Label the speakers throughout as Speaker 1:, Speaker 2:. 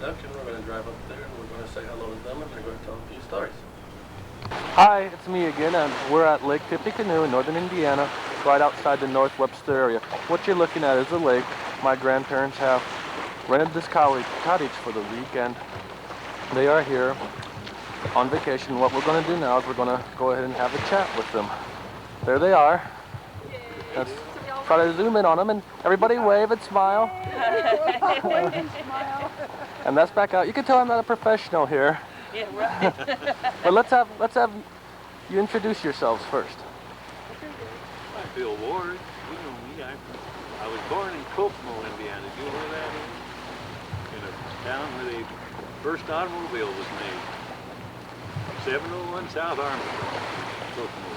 Speaker 1: Duck, and we're going to drive up there and we're going to say hello to them and they're going to tell a few stories.
Speaker 2: Hi, it's me again, and we're at Lake Tippecanoe in northern Indiana, right outside the North Webster area. What you're looking at is a lake. My grandparents have rented this cottage for the week, and they are here on vacation. What we're going to do now is we're going to go ahead and have a chat with them. There they are. Let's try to zoom in on them, and everybody wave and smile. And that's back out. You can tell I'm not a professional here.
Speaker 3: Yeah, right.
Speaker 2: But let's have you introduce yourselves first.
Speaker 4: I'm Bill Ward. You know me. I was born in Kokomo, Indiana. Do you know where that is? In a town where the first automobile was made. 701 South Armstrong, Kokomo.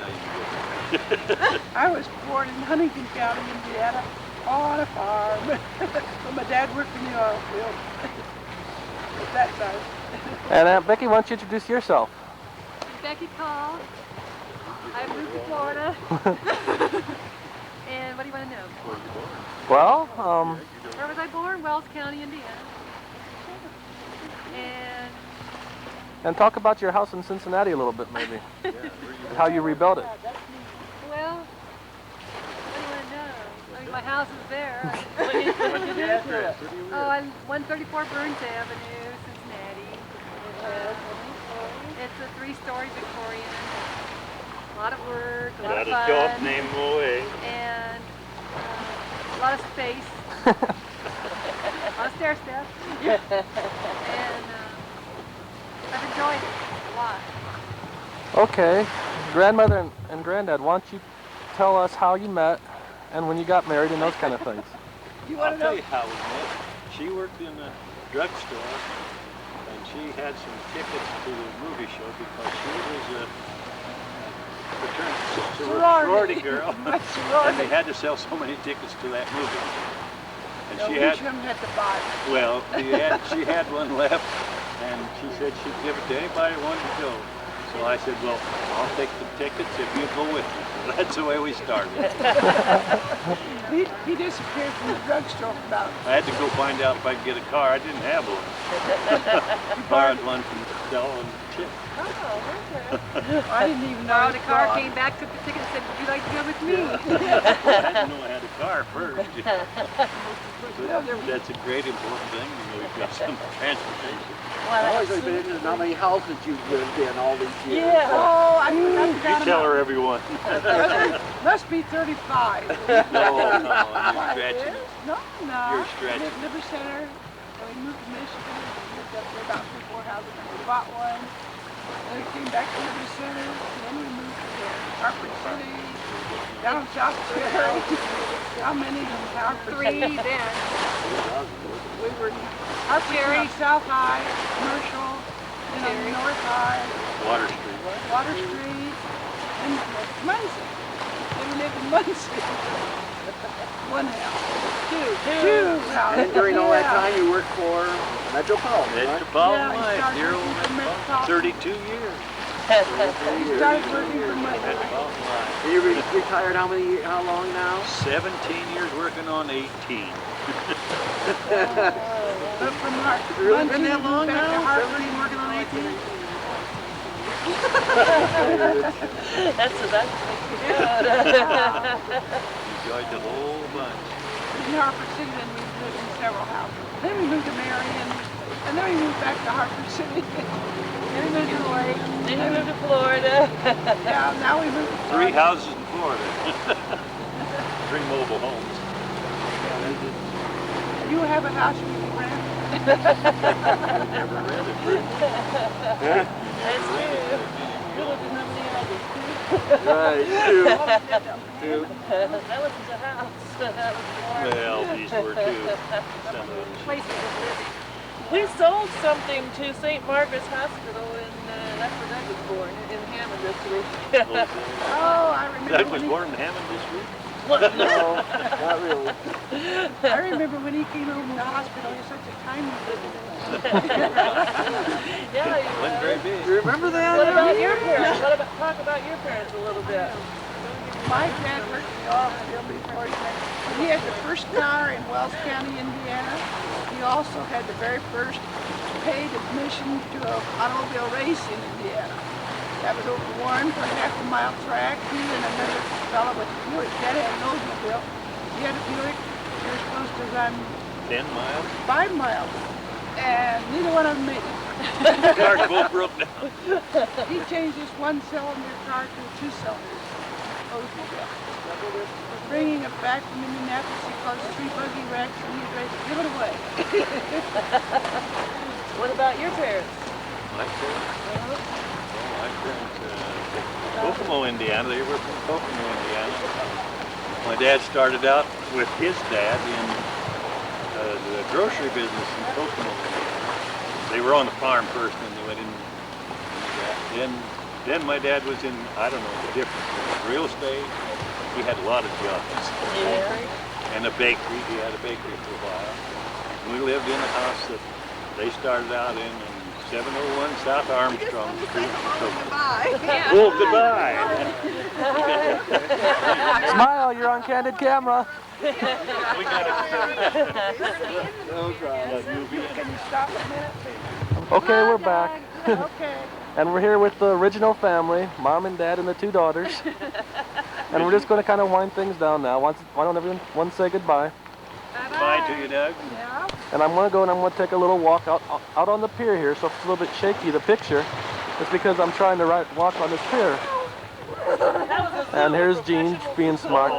Speaker 4: Now you can get it.
Speaker 5: I was born in Huntington County, Indiana, on a farm. But my dad worked in the oil field. That side.
Speaker 2: And Aunt Becky, why don't you introduce yourself?
Speaker 6: Becky Call. I moved to Florida. And what do you want to know?
Speaker 4: Where were you born?
Speaker 2: Well,
Speaker 6: Where was I born? Wells County, Indiana.
Speaker 2: and talk about your house in Cincinnati a little bit, maybe.
Speaker 4: Yeah, where you
Speaker 2: And how you rebuilt it.
Speaker 6: Well, what do you want to know? I mean, my house is there.
Speaker 4: What's the address? Where do you live?
Speaker 6: Oh, I'm 134 Burns Avenue, Cincinnati. It's a 3-story Victorian. A lot of work, a lot of
Speaker 4: Got a
Speaker 6: fun,
Speaker 4: job named away.
Speaker 6: and a lot of space. A lot of stair steps. And I've enjoyed it a lot.
Speaker 2: Okay, grandmother and granddad, why don't you tell us how you met and when you got married and those kind of things?
Speaker 5: You
Speaker 4: I'll
Speaker 5: want to
Speaker 4: tell
Speaker 5: know?
Speaker 4: you how we met. She worked in a drugstore, and she had some tickets to the movie show because she was a sorority girl,
Speaker 5: My
Speaker 4: and
Speaker 5: sorority.
Speaker 4: they had to sell so many tickets to that movie. And
Speaker 5: No,
Speaker 4: she
Speaker 5: each
Speaker 4: had,
Speaker 5: of them had to buy.
Speaker 4: well, she had one left, and she said she'd give it to anybody who wanted to go. So I said, well, I'll take the tickets if you go with me. So that's the way we started.
Speaker 5: He disappeared from the drugstore for about.
Speaker 4: I had to go find out if I could get a car. I didn't have one. Borrowed one from Dell and Chip.
Speaker 5: I didn't even know.
Speaker 6: Borrowed a car, came back, took the ticket, and said, would you like to go with me?
Speaker 4: I didn't know I had a car first. But that's a great important thing. You know, you've got some transportation.
Speaker 3: Well,
Speaker 7: Always amazing how many houses you've lived in all these years.
Speaker 3: yeah.
Speaker 5: Oh, I
Speaker 4: You
Speaker 5: forgot
Speaker 4: tell
Speaker 5: about
Speaker 4: her everyone.
Speaker 5: Must be 35.
Speaker 4: No, you're stretching it.
Speaker 5: No.
Speaker 4: You're stretching.
Speaker 5: Liver Center. We moved to Michigan. We lived up there about 3-4 houses. And we bought one. Then we came back to Liver Center. Then we moved to Hartford City. Down South Cherry. How many in Hartford?
Speaker 6: 3 then.
Speaker 5: We were Hartford Cherry, South High, Commercial, then on North High,
Speaker 4: Water Street.
Speaker 5: Water Street, and Muncie. Then we lived in Muncie. One house. Two houses.
Speaker 7: And during all that
Speaker 5: Yeah.
Speaker 7: time you worked for Metropolitan, right?
Speaker 4: Metropolitan
Speaker 5: Yeah,
Speaker 4: Life,
Speaker 5: started
Speaker 4: dear old
Speaker 5: working for
Speaker 4: Metropolitan.
Speaker 5: Metropolitan.
Speaker 4: 32 years.
Speaker 5: We started working for Muncie.
Speaker 4: Metropolitan Life.
Speaker 7: You retired how long now?
Speaker 4: 17 years working on 18.
Speaker 5: But from Hartford,
Speaker 7: Really
Speaker 5: Muncie,
Speaker 7: been that
Speaker 5: we
Speaker 7: long
Speaker 5: moved back to
Speaker 7: now?
Speaker 5: Hartford.
Speaker 7: 17 working on 18?
Speaker 3: That's
Speaker 4: Enjoyed the whole bunch.
Speaker 5: In Hartford City, then we lived in several houses. Then we moved to Marion, and then we moved back to Hartford City. Then we moved to the lake.
Speaker 3: Then you moved to Florida.
Speaker 5: Yeah, now we moved to
Speaker 4: 3
Speaker 5: Florida.
Speaker 4: houses in Florida. 3 mobile homes.
Speaker 5: You have a house you can rent.
Speaker 4: Never rented.
Speaker 3: That's true. You lived in how many houses?
Speaker 7: Right, two.
Speaker 3: That wasn't a house. That was more.
Speaker 4: Well, these were 2. Some of them.
Speaker 6: Places to live.
Speaker 3: We sold something to St. Margaret's Hospital in, that's where Doug was born, in Hammond this week.
Speaker 5: Oh, I remember.
Speaker 4: Doug was
Speaker 5: when
Speaker 4: born in Hammond this week?
Speaker 7: No, not really.
Speaker 5: I remember when he came home from the hospital. He was such a tiny little.
Speaker 3: Yeah, you
Speaker 4: Wasn't very big.
Speaker 7: Do you remember that?
Speaker 3: What about your parents? Talk about your parents a little bit.
Speaker 5: My dad worked in the oil field before he met. He had the first car in Wells County, Indiana. he also had the very first paid admission to an automobile race in Indiana. That was over Warren for a half-a-mile track. He and another fellow with a Buick. Dad had an Oldsmobile. He had a Buick. They were supposed to run
Speaker 4: 10 miles?
Speaker 5: 5 miles. And neither one of them made it.
Speaker 4: The cars both broke down.
Speaker 5: He changed his one-cylinder car to a two-cylinder Oldsmobile. Bringing it back from Indianapolis, he caused 3 buggy wrecks, and he's ready to give it away.
Speaker 3: What about your parents?
Speaker 4: My parents? Well, my parents, Kokomo, Indiana. They were from Kokomo, Indiana. My dad started out with his dad in the grocery business in Kokomo. They were on the farm first, and they went into that. Then my dad was in, I don't know the difference, real estate. He had a lot of jobs.
Speaker 3: Yeah.
Speaker 4: And a bakery. He had a bakery for a while. We lived in a house that they started out in 701 South Armstrong Street.
Speaker 5: Goodbye.
Speaker 4: Oh, goodbye.
Speaker 2: Smile, you're on candid camera.
Speaker 4: We got it.
Speaker 7: No problem.
Speaker 5: Can you stop a minute, please?
Speaker 2: Okay, we're back.
Speaker 5: Okay.
Speaker 2: And we're here with the original family, Mom and Dad and the 2 daughters. And we're just going to kind of wind things down now. Why don't everyone say goodbye?
Speaker 4: Bye to you, Doug.
Speaker 5: Yeah.
Speaker 2: And I'm going to go and I'm going to take a little walk out on the pier here. So if it's a little bit shaky, the picture, it's because I'm trying to walk on this pier. And here's Jean being smart.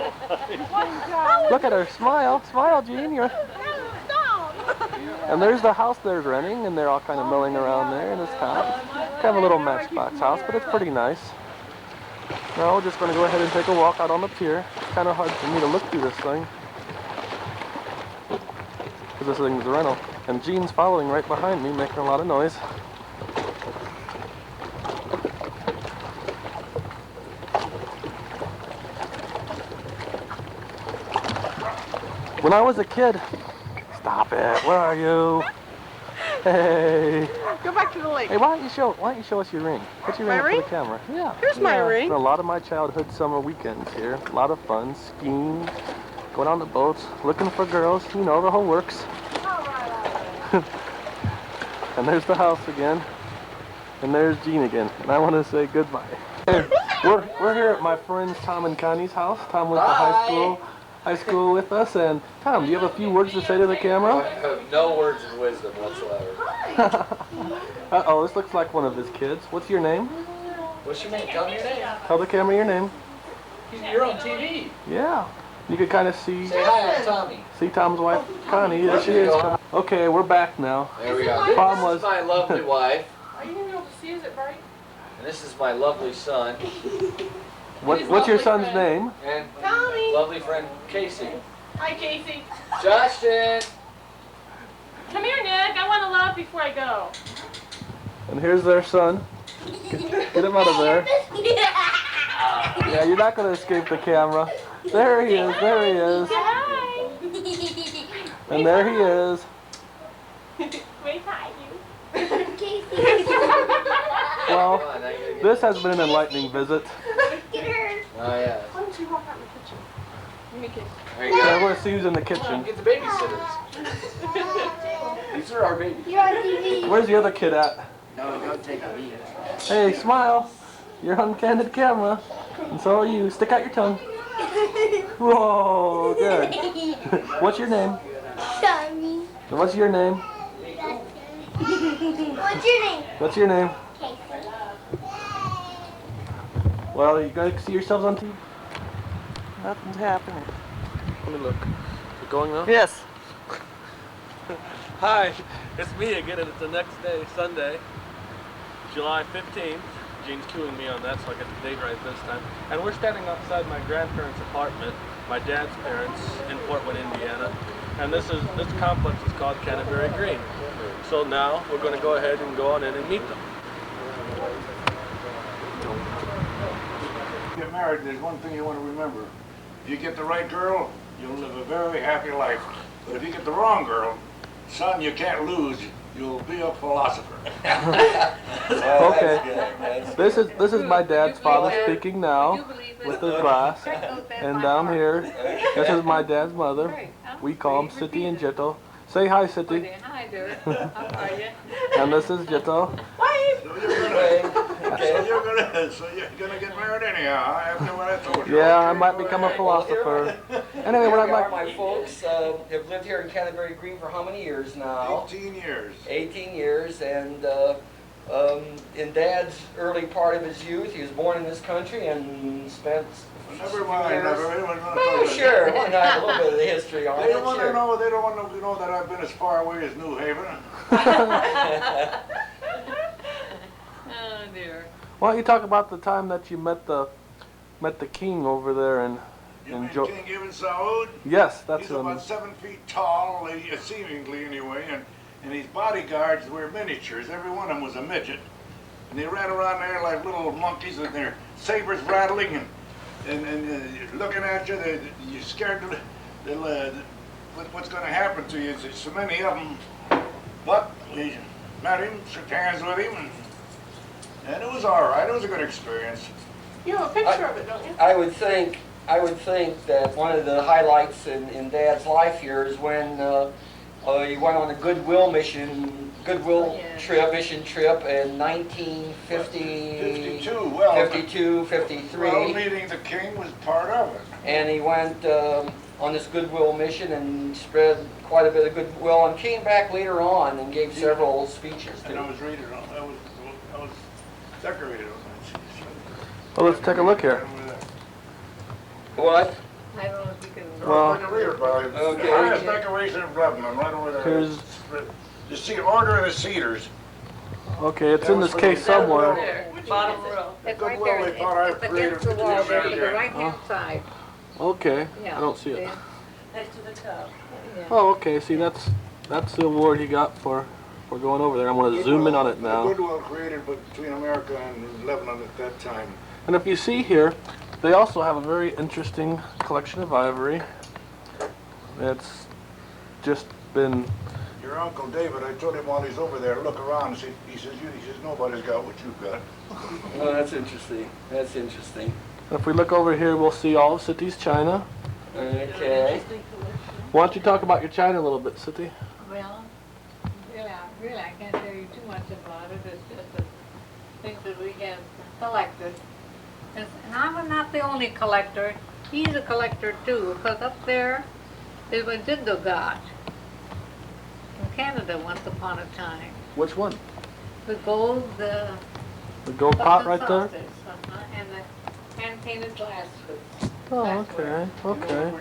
Speaker 2: Look at her, smile, Jean. And there's the house they're renting, and they're all kind of milling around there in this town. Kind of a little matchbox house, but it's pretty nice. Now we're just going to go ahead and take a walk out on the pier. It's kind of hard for me to look through this thing, because this thing's a rental. And Jean's following right behind me, making a lot of noise. When I was a kid, stop it, where are you? Hey.
Speaker 5: Go back to the lake.
Speaker 2: Hey, why don't you show us your ring? Put your ring up for the camera. Yeah.
Speaker 5: Here's my ring.
Speaker 2: A lot of my childhood summer weekends here. A lot of fun, skiing, going on the boats, looking for girls, you know, the whole works. And there's the house again. And there's Jean again. And I want to say goodbye. Hey, we're here at my friends Tom and Connie's house. Tom went to high school with us, and Tom, do you have a few words to say to the camera?
Speaker 8: I have no words of wisdom whatsoever.
Speaker 2: Uh-oh, this looks like one of his kids. What's your name?
Speaker 8: What's your name? Tell me your name.
Speaker 2: Tell the camera your name.
Speaker 8: You're on TV.
Speaker 2: Yeah. You can kind of see
Speaker 8: Hi, I'm Tommy.
Speaker 2: Tom's wife, Connie. There she is. Okay, we're back now.
Speaker 8: There we go. This is my lovely wife.
Speaker 3: Are you going to be able to see? Is it bright?
Speaker 8: And this is my lovely son.
Speaker 2: What's your son's name?
Speaker 8: And my lovely friend, Casey.
Speaker 3: Hi, Casey.
Speaker 8: Justin!
Speaker 3: Come here, Nick. I want to love before I go.
Speaker 2: And here's their son. Get him out of there. Yeah, you're not going to escape the camera. There he is, there he is.
Speaker 3: Hi.
Speaker 2: And there he is.
Speaker 3: Wait, hi, you.
Speaker 2: Well, this has been an enlightening visit.
Speaker 8: Oh, yeah.
Speaker 3: Why don't you walk out in the kitchen? Give me a kiss.
Speaker 8: There you
Speaker 2: Yeah,
Speaker 8: go.
Speaker 2: we're going to see who's in the
Speaker 8: Come on,
Speaker 2: kitchen.
Speaker 8: get the babysitters. These are our babies.
Speaker 2: Where's the other kid at?
Speaker 8: No, don't take a lead.
Speaker 2: Hey, smile. You're on candid camera. And so are you. Stick out your tongue. Whoa, good. What's your name?
Speaker 9: Tommy.
Speaker 2: What's your name?
Speaker 9: What's your name?
Speaker 2: What's your name?
Speaker 9: Casey.
Speaker 2: Well, you guys see yourselves on TV? Nothing's happening. Let me look. Is it going now?
Speaker 7: Yes.
Speaker 2: Hi, it's me again, and it's the next day, Sunday, July 15th. Jean's cueing me on that, so I get the date right this time. And we're standing outside my grandparents' apartment, my dad's parents, in Fort Wayne, Indiana. And this complex is called Canterbury Green. So now we're going to go ahead and go on in and meet them.
Speaker 10: Get married, there's one thing you want to remember. If you get the right girl, you'll live a very happy life. But if you get the wrong girl, son, you can't lose. You'll be a philosopher.
Speaker 2: Okay. This is my dad's father speaking now with his glass. And down here, this is my dad's mother. We call him Siti and Jito. Say hi,
Speaker 3: Oh,
Speaker 2: City.
Speaker 3: there. Hi there. How are you?
Speaker 2: And this is Jito.
Speaker 10: So you're gonna get married anyhow, huh? After what I told you.
Speaker 2: Yeah, I
Speaker 10: Okay,
Speaker 2: might
Speaker 10: go
Speaker 2: become a
Speaker 10: ahead.
Speaker 2: philosopher. Anyway,
Speaker 8: Here
Speaker 2: what
Speaker 8: we
Speaker 2: I'd
Speaker 8: are,
Speaker 2: like...
Speaker 8: my folks have lived here in Canterbury Green for how many years now?
Speaker 10: 18 years.
Speaker 8: 18 years, and in Dad's early part of his youth, he was born in this country and spent
Speaker 10: Never mind,
Speaker 8: years.
Speaker 10: never.
Speaker 8: Sure, why not? A little bit of the history on
Speaker 10: They
Speaker 8: it.
Speaker 10: don't want to
Speaker 8: Sure.
Speaker 10: know. They don't want to know that I've been as far away as New Haven.
Speaker 3: Oh dear.
Speaker 2: Why don't you talk about the time that you met the king over there in
Speaker 10: You mean
Speaker 2: Jo...
Speaker 10: King Ibn Saud?
Speaker 2: Yes, that's
Speaker 10: He's
Speaker 2: him.
Speaker 10: about 7 feet tall, seemingly anyway, and his bodyguards were miniatures. Every one of them was a midget, and they ran around there like little monkeys with their sabers rattling and looking at you. You're scared what's going to happen to you. There's so many of them. But we met him, shook hands with him, and it was all right. It was a good experience.
Speaker 5: You have a picture of it, don't you?
Speaker 8: I would think that one of the highlights in Dad's life here is when he went on a goodwill mission trip in 1950,
Speaker 10: 52, well,
Speaker 8: 52, 53.
Speaker 10: Well, meeting the king was part of it.
Speaker 8: And he went on this goodwill mission and spread quite a bit of goodwill and came back later on and gave several speeches
Speaker 10: And I
Speaker 8: too.
Speaker 10: was reading on. I was decorated on that.
Speaker 2: Well, let's take a look here.
Speaker 8: What?
Speaker 3: I don't know if you can.
Speaker 2: Well-
Speaker 10: I can read it, probably.
Speaker 8: Okay.
Speaker 10: The highest decoration of Lebanon, right over there.
Speaker 2: Here's...
Speaker 10: You see, Order of the Cedars.
Speaker 2: Okay, it's in this case somewhere.
Speaker 3: There, bottom row.
Speaker 5: It's
Speaker 10: Good
Speaker 5: right
Speaker 10: will
Speaker 5: there.
Speaker 10: they thought I
Speaker 5: It's
Speaker 10: created
Speaker 5: against the
Speaker 10: between
Speaker 5: wall,
Speaker 10: America
Speaker 5: to the
Speaker 10: and-
Speaker 5: right-hand side.
Speaker 2: Okay,
Speaker 5: Yeah.
Speaker 2: I don't see it.
Speaker 5: See?
Speaker 3: Next to the tub.
Speaker 5: Yeah.
Speaker 2: Oh, okay, see, that's the award he got for going over there. I'm going to zoom in on it now.
Speaker 10: Goodwill created between America and Lebanon at that time.
Speaker 2: And if you see here, they also have a very interesting collection of ivory. It's just been...
Speaker 10: Your Uncle David, I told him while he's over there, look around. He says, nobody's got what you've got.
Speaker 8: Oh, that's interesting. That's interesting.
Speaker 2: If we look over here, we'll see all of City's china.
Speaker 8: Okay.
Speaker 2: Why don't you talk about your china a little bit, City?
Speaker 3: Well, really, I can't tell you too much about it. It's just the things that we have collected. And I'm not the only collector. He's a collector too, because up there is a Jindo god in Canada once upon a time.
Speaker 2: Which one?
Speaker 3: The gold, the
Speaker 2: The gold pot right there?
Speaker 3: saucers, and the hand-painted glass.
Speaker 2: Oh, okay, okay.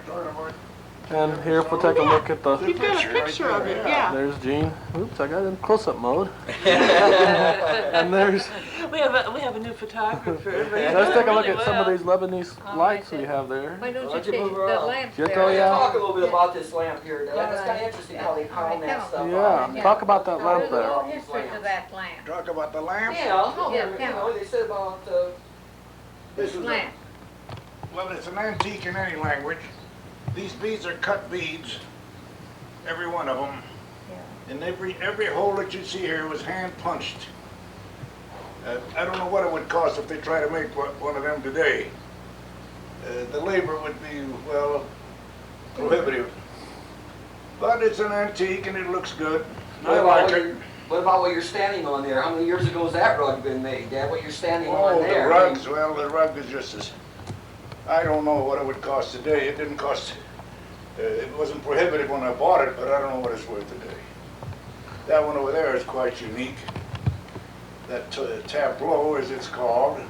Speaker 2: And here, if we'll take a look at the...
Speaker 5: You've got a picture of it, yeah.
Speaker 2: There's Gene. Oops, I got it in close-up mode. And there's...
Speaker 3: We have a new photographer.
Speaker 2: Let's take a look at some of these Lebanese lights we have there.
Speaker 3: Why don't you
Speaker 8: Why'd you
Speaker 3: take
Speaker 8: move
Speaker 3: the
Speaker 8: around?
Speaker 3: lamp
Speaker 2: Jito,
Speaker 3: there?
Speaker 2: yeah.
Speaker 8: Talk a little bit about this lamp here, Doug. It's
Speaker 3: Yeah.
Speaker 8: kind of interesting how they pound that stuff
Speaker 2: Yeah,
Speaker 8: out.
Speaker 2: talk about that lamp
Speaker 3: There's a
Speaker 2: there.
Speaker 3: whole history to that lamp.
Speaker 10: Talk about the lamp.
Speaker 8: Yeah, no,
Speaker 3: Yeah,
Speaker 8: you know, they said about
Speaker 10: This is
Speaker 3: Lamp.
Speaker 10: well, it's an antique in any language. These beads are cut beads, every one of them. And every hole that you see here was hand punched. I don't know what it would cost if they try to make one of them today. The labor would be, well, prohibitive. But it's an antique and it looks good. I like it.
Speaker 8: What about what you're standing on there? How many years ago has that rug been made, Dad? What you're standing on
Speaker 10: Oh,
Speaker 8: there?
Speaker 10: the rugs, well, the rug is just as, I don't know what it would cost today. It didn't cost, it wasn't prohibitive when I bought it, but I don't know what it's worth today. That one over there is quite unique. That tableau, as it's called.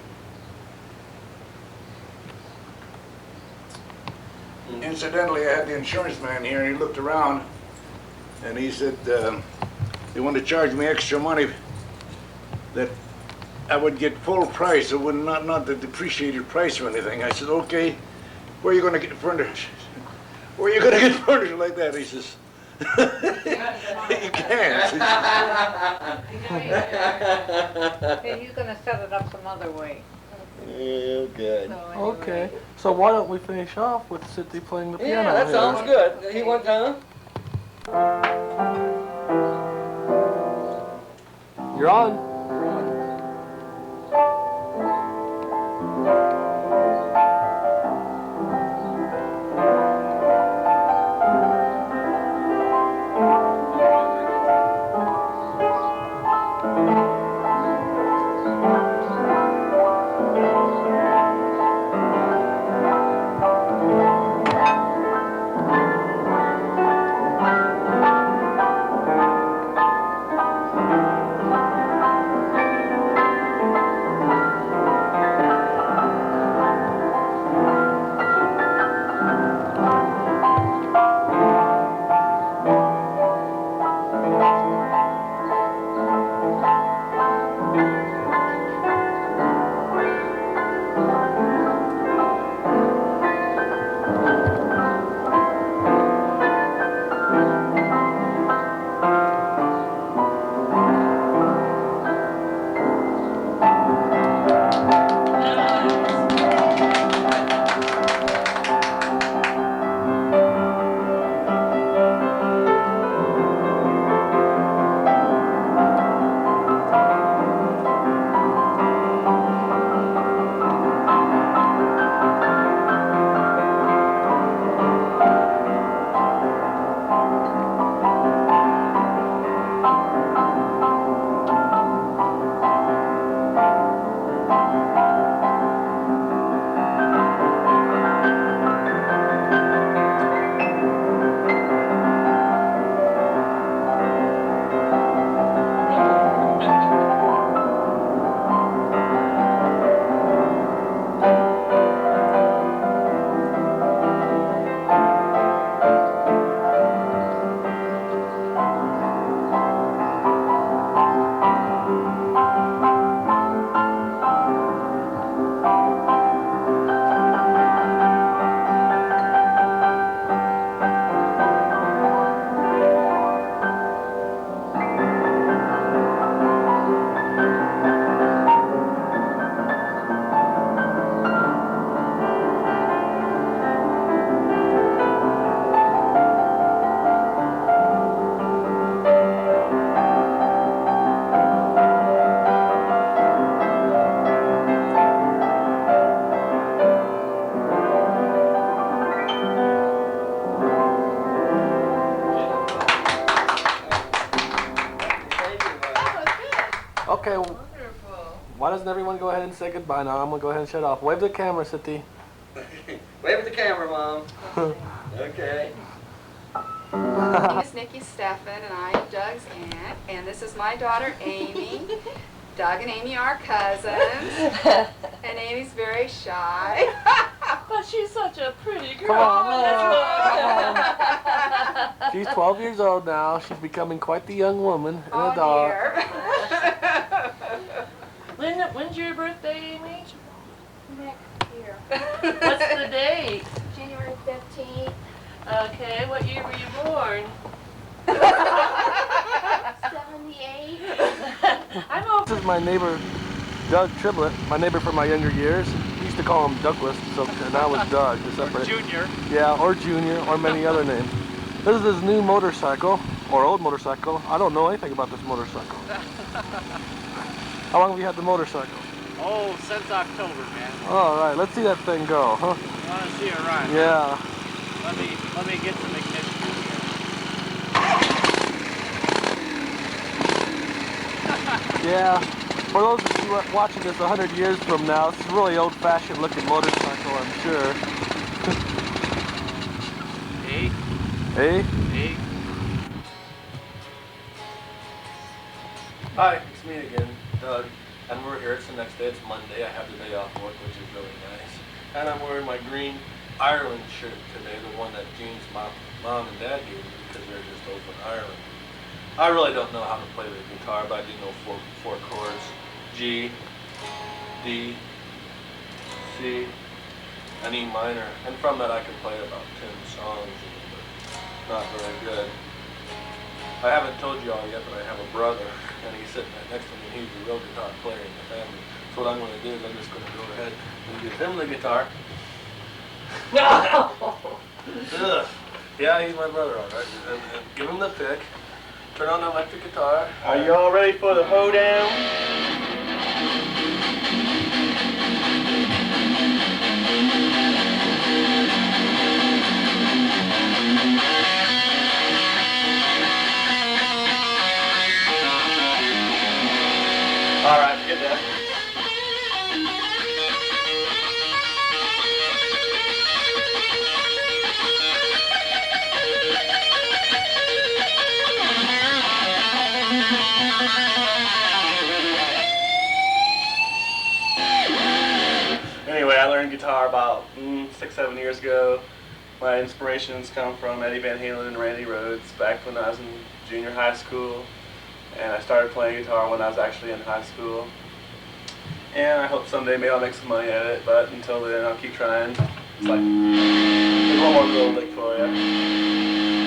Speaker 10: Incidentally, I had the insurance man here, and he looked around, and he said they wanted to charge me extra money that I would get full price. It would not the depreciated price or anything. I said, okay, where are you going to get furniture? Where are you going to get furniture like that? He says, you can't.
Speaker 3: And he's gonna set it up some other way.
Speaker 8: Yeah, good.
Speaker 3: So anyway.
Speaker 2: Okay, so why don't we finish off with City playing the piano
Speaker 8: Yeah, that
Speaker 2: here?
Speaker 8: sounds good. He went, huh?
Speaker 2: You're on. Okay,
Speaker 6: Wonderful.
Speaker 2: why doesn't everyone go ahead and say goodbye now? I'm gonna go ahead and shut off. Wave to the camera, Siti.
Speaker 8: Wave at the camera, Mom. Okay.
Speaker 11: My name is Nikki Steffen, and I am Doug's aunt, and this is my daughter Amy. Doug and Amy are cousins, and Amy's very shy.
Speaker 6: But she's such a pretty girl.
Speaker 2: Come on. She's 12 years old now. She's becoming quite the young woman and
Speaker 11: Oh
Speaker 2: a dog.
Speaker 11: dear.
Speaker 6: When's your birthday, Amy?
Speaker 9: Next year.
Speaker 6: What's the date?
Speaker 9: January 15th,
Speaker 6: Okay, what year were you born?
Speaker 9: 78.
Speaker 6: I know.
Speaker 2: This is my neighbor, Doug Triblet, my neighbor from my younger years. We used to call him Douglas, so now it's Doug. To separate.
Speaker 4: Junior.
Speaker 2: Yeah, or Junior, or many other names. This is his new motorcycle, or old motorcycle. I don't know anything about this motorcycle. How long have you had the motorcycle?
Speaker 4: Oh, since October, man.
Speaker 2: All right, let's see that thing go, huh?
Speaker 4: You want to see it run?
Speaker 2: Yeah.
Speaker 4: Let me get some ignition here.
Speaker 2: Yeah. For those of you watching this 100 years from now, it's a really old-fashioned looking motorcycle, I'm sure.
Speaker 4: Hey,
Speaker 2: Hey?
Speaker 4: hey.
Speaker 1: Hi, it's me again, Doug. And we're here. It's the next day. It's Monday. I have the day off work, which is really nice. And I'm wearing my green Ireland shirt today, the one that Jean's mom and dad gave me because they're just over in Ireland. I really don't know how to play the guitar, but I do know four chords. G, D, C, and E minor. And from that I can play about 10 songs, but not very good. I haven't told you all yet, but I have a brother, and he's sitting right next to me, and he's the real guitar player in the family. So what I'm going to do is I'm just going to go ahead and give him the guitar. Ugh. Yeah, he's my brother, all right. And give him the pick. Turn on the electric guitar.
Speaker 7: Are you all ready for the hoedown? All right, get that. Anyway, I learned guitar about 6-7 years ago. My inspirations come from Eddie Van Halen and Randy Rhoads back when I was in junior high school. And I started playing guitar when I was actually in high school. And I hope someday maybe I'll make some money at it, but until then I'll keep trying. It's like, there's one more little lick for you.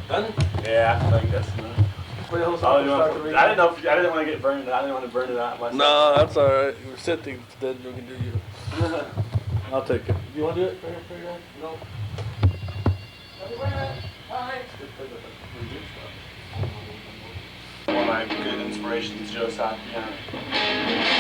Speaker 1: Done?
Speaker 7: Yeah, I think that's enough.
Speaker 1: Wait, hold
Speaker 7: I
Speaker 1: on.
Speaker 7: didn't want to get burned. I didn't want to burn it out myself.
Speaker 1: No, that's all right. You're sitting instead. We can do you. I'll take it. You want to do it? No.
Speaker 7: One of my good inspirations is Joe Satriani.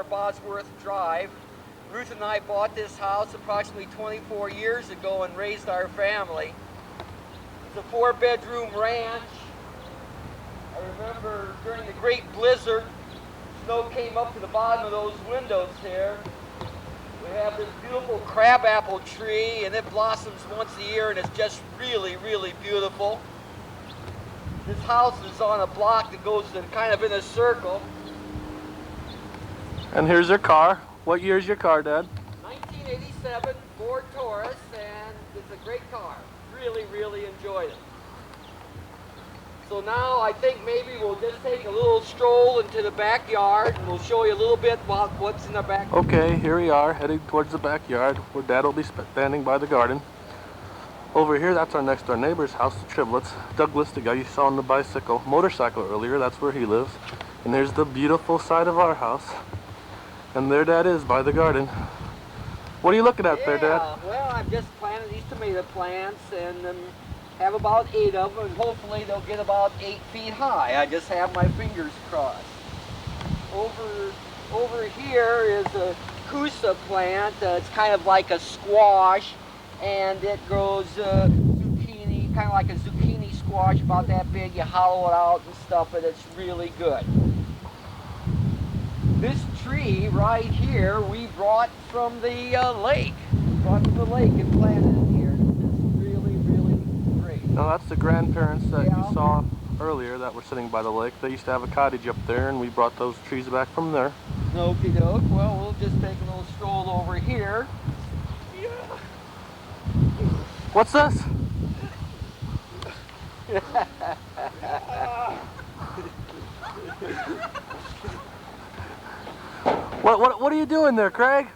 Speaker 8: Bosworth Drive. Ruth and I bought this house approximately 24 years ago and raised our family. It's a 4-bedroom ranch. I remember during the Great Blizzard, snow came up to the bottom of those windows here. We have this beautiful crabapple tree, and it blossoms once a year, and it's just really, really beautiful. This house is on a block that goes kind of in a circle.
Speaker 2: And here's your car. What year is your car, Dad?
Speaker 8: 1987 Ford Taurus, and it's a great car. Really, really enjoyed it. So now I think maybe we'll just take a little stroll into the backyard, and we'll show you a little bit about what's in the back.
Speaker 2: Okay, here we are, heading towards the backyard, where Dad will be standing by the garden. Over here, that's our next door neighbor's house, the Triplets. Douglas, the guy you saw on the motorcycle earlier, that's where he lives. And there's the beautiful side of our house. And there Dad is, by the garden. What are you looking at there, Dad?
Speaker 8: Well, I've just planted these tomato plants, and have about 8 of them, and hopefully they'll get about 8 feet high. I just have my fingers crossed. Over here is a Kusa plant. It's kind of like a squash, and it grows zucchini, kind of like a zucchini squash, about that big. You hollow it out and stuff, and it's really good. This tree right here we brought from the lake. Brought from the lake and planted it here. It's really, really great.
Speaker 2: Now that's the grandparents that you saw earlier that were sitting by the lake. They used to have a cottage up there, and we brought those trees back from there.
Speaker 8: Okie doke. Well, we'll just take a little stroll over here. Yeah.
Speaker 2: What's this? What are you doing there, Craig?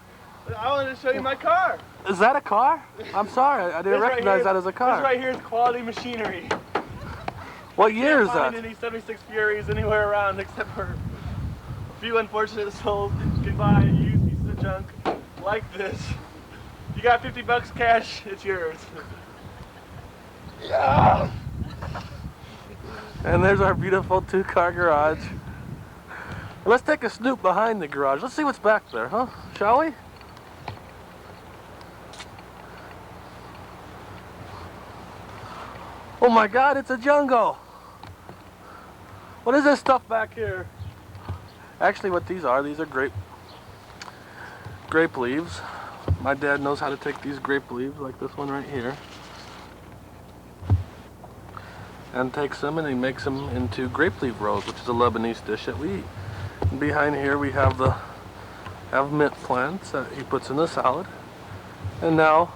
Speaker 1: I wanted to show you my car.
Speaker 2: Is that a car? I'm sorry, I didn't recognize that as a car.
Speaker 1: This right here is quality machinery.
Speaker 2: What year is
Speaker 1: Can't
Speaker 2: that?
Speaker 1: find any 76 Furies anywhere around except for a few unfortunate souls that can buy used pieces of junk like this. You got 50 bucks cash, it's yours. Yeah.
Speaker 2: And there's our beautiful 2-car garage. Let's take a snoop behind the garage. Let's see what's back there, huh? Shall we? Oh my God, it's a jungle. What is this stuff back here? Actually, what these are grape leaves. My dad knows how to take these grape leaves, like this one right here, and takes them and he makes them into grape leaf rolls, which is a Lebanese dish that we eat. And behind here we have mint plants that he puts in the salad. And now,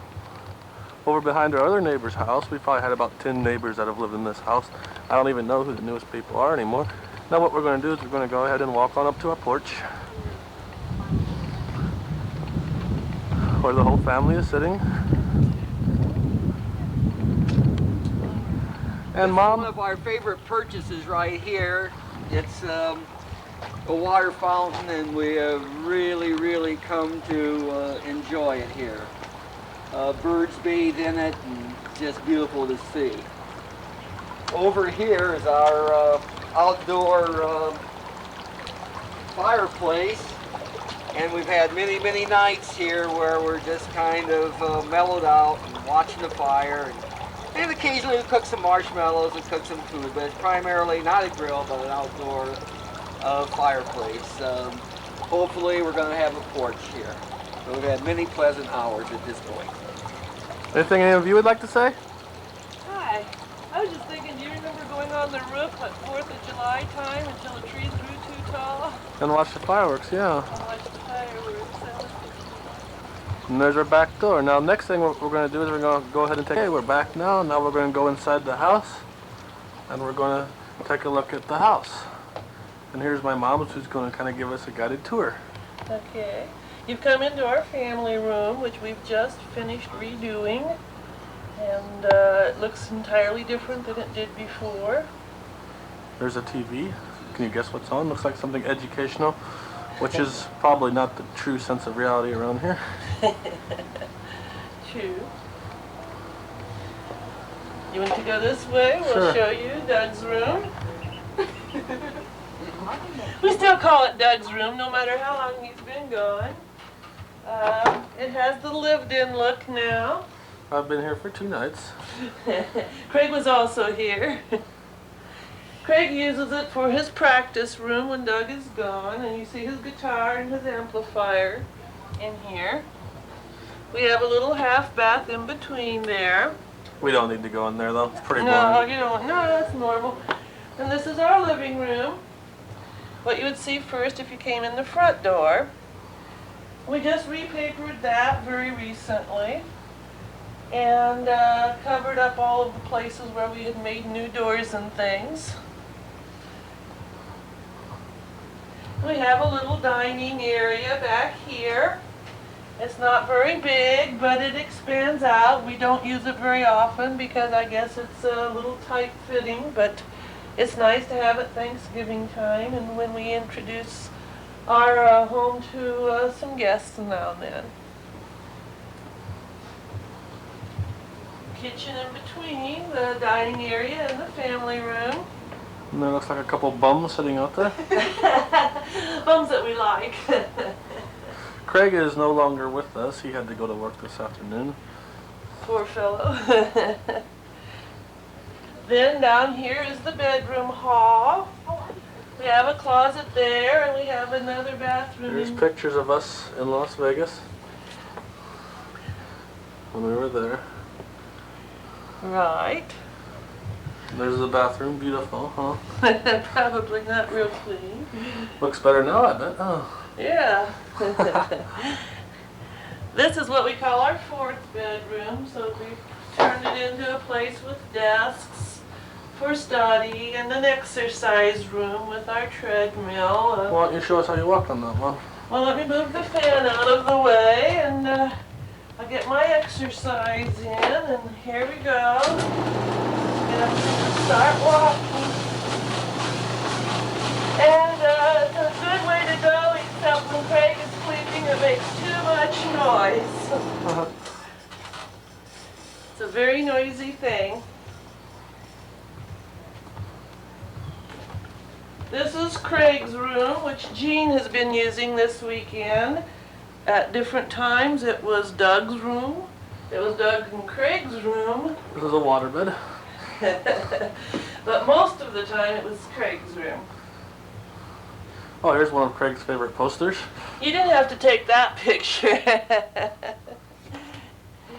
Speaker 2: over behind our other neighbor's house, we probably had about 10 neighbors that have lived in this house. I don't even know who the newest people are anymore. Now what we're going to do is we're going to go ahead and walk on up to our porch, where the whole family is sitting. And Mom?
Speaker 8: One of our favorite purchases right here. It's a water fountain, and we have really, really come to enjoy it here. Birds bathe in it, and just beautiful to see. Over here is our outdoor fireplace, and we've had many, many nights here where we're just kind of mellowed out and watching the fire. And occasionally we cook some marshmallows and cook some food, but it's primarily not a grill, but an outdoor fireplace. Hopefully we're going to have a porch here. So we've had many pleasant hours at this point.
Speaker 2: Anything any of you would like to say?
Speaker 5: Hi. I was just thinking, do you remember going on the roof at 4th of July time until the trees grew too tall?
Speaker 2: And watch the fireworks, yeah.
Speaker 5: And watch the fireworks.
Speaker 2: And there's our back door. Now next thing what we're going to do is we're going to go ahead and take... Okay, we're back now. Now we're going to go inside the house, and we're going to take a look at the house. And here's my mom, who's going to kind of give us a guided tour.
Speaker 12: Okay. You've come into our family room, which we've just finished redoing, and it looks entirely different than it did before.
Speaker 2: There's a TV. Can you guess what's on? Looks like something educational, which is probably not the true sense of reality around here.
Speaker 12: True. You want to go this way? We'll
Speaker 2: Sure.
Speaker 12: show you Doug's room. We still call it Doug's room, no matter how long he's been gone. It has the lived-in look now.
Speaker 2: I've been here for 2 nights.
Speaker 12: Craig was also here. Craig uses it for his practice room when Doug is gone, and you see his guitar and his amplifier in here. We have a little half bath in between there.
Speaker 2: We don't need to go in there though. It's pretty
Speaker 12: No,
Speaker 2: boring.
Speaker 12: you don't. No, that's normal. And this is our living room. What you would see first if you came in the front door. We just repapered that very recently and covered up all of the places where we had made new doors and things. We have a little dining area back here. It's not very big, but it expands out. We don't use it very often because I guess it's a little tight fitting, but it's nice to have it Thanksgiving time and when we introduce our home to some guests now and then. Kitchen in between the dining area and the family room.
Speaker 2: And there looks like a couple bums sitting out there.
Speaker 12: Bums that we like.
Speaker 2: Craig is no longer with us. He had to go to work this afternoon.
Speaker 12: Poor fellow. Then down here is the bedroom hall. We have a closet there and we have another bathroom.
Speaker 2: There's pictures of us in Las Vegas when we were there.
Speaker 12: Right.
Speaker 2: There's the bathroom. Beautiful, huh?
Speaker 12: Probably not real clean.
Speaker 2: Looks better now, I bet. Oh.
Speaker 12: Yeah. This is what we call our 4th bedroom, so we turned it into a place with desks for study and an exercise room with our treadmill.
Speaker 2: Why don't you show us how you walk on that one?
Speaker 12: Well, let me move the fan out of the way and I'll get my exercise in, and here we go. And start walking. And it's a good way to go, except when Craig is sleeping, it makes too much noise. It's a very noisy thing. This is Craig's room, which Jean has been using this weekend. At different times, it was Doug's room. It was Doug and Craig's room.
Speaker 2: This is a waterbed.
Speaker 12: But most of the time, it was Craig's room.
Speaker 2: Oh, here's one of Craig's favorite posters.
Speaker 12: You didn't have to take that picture.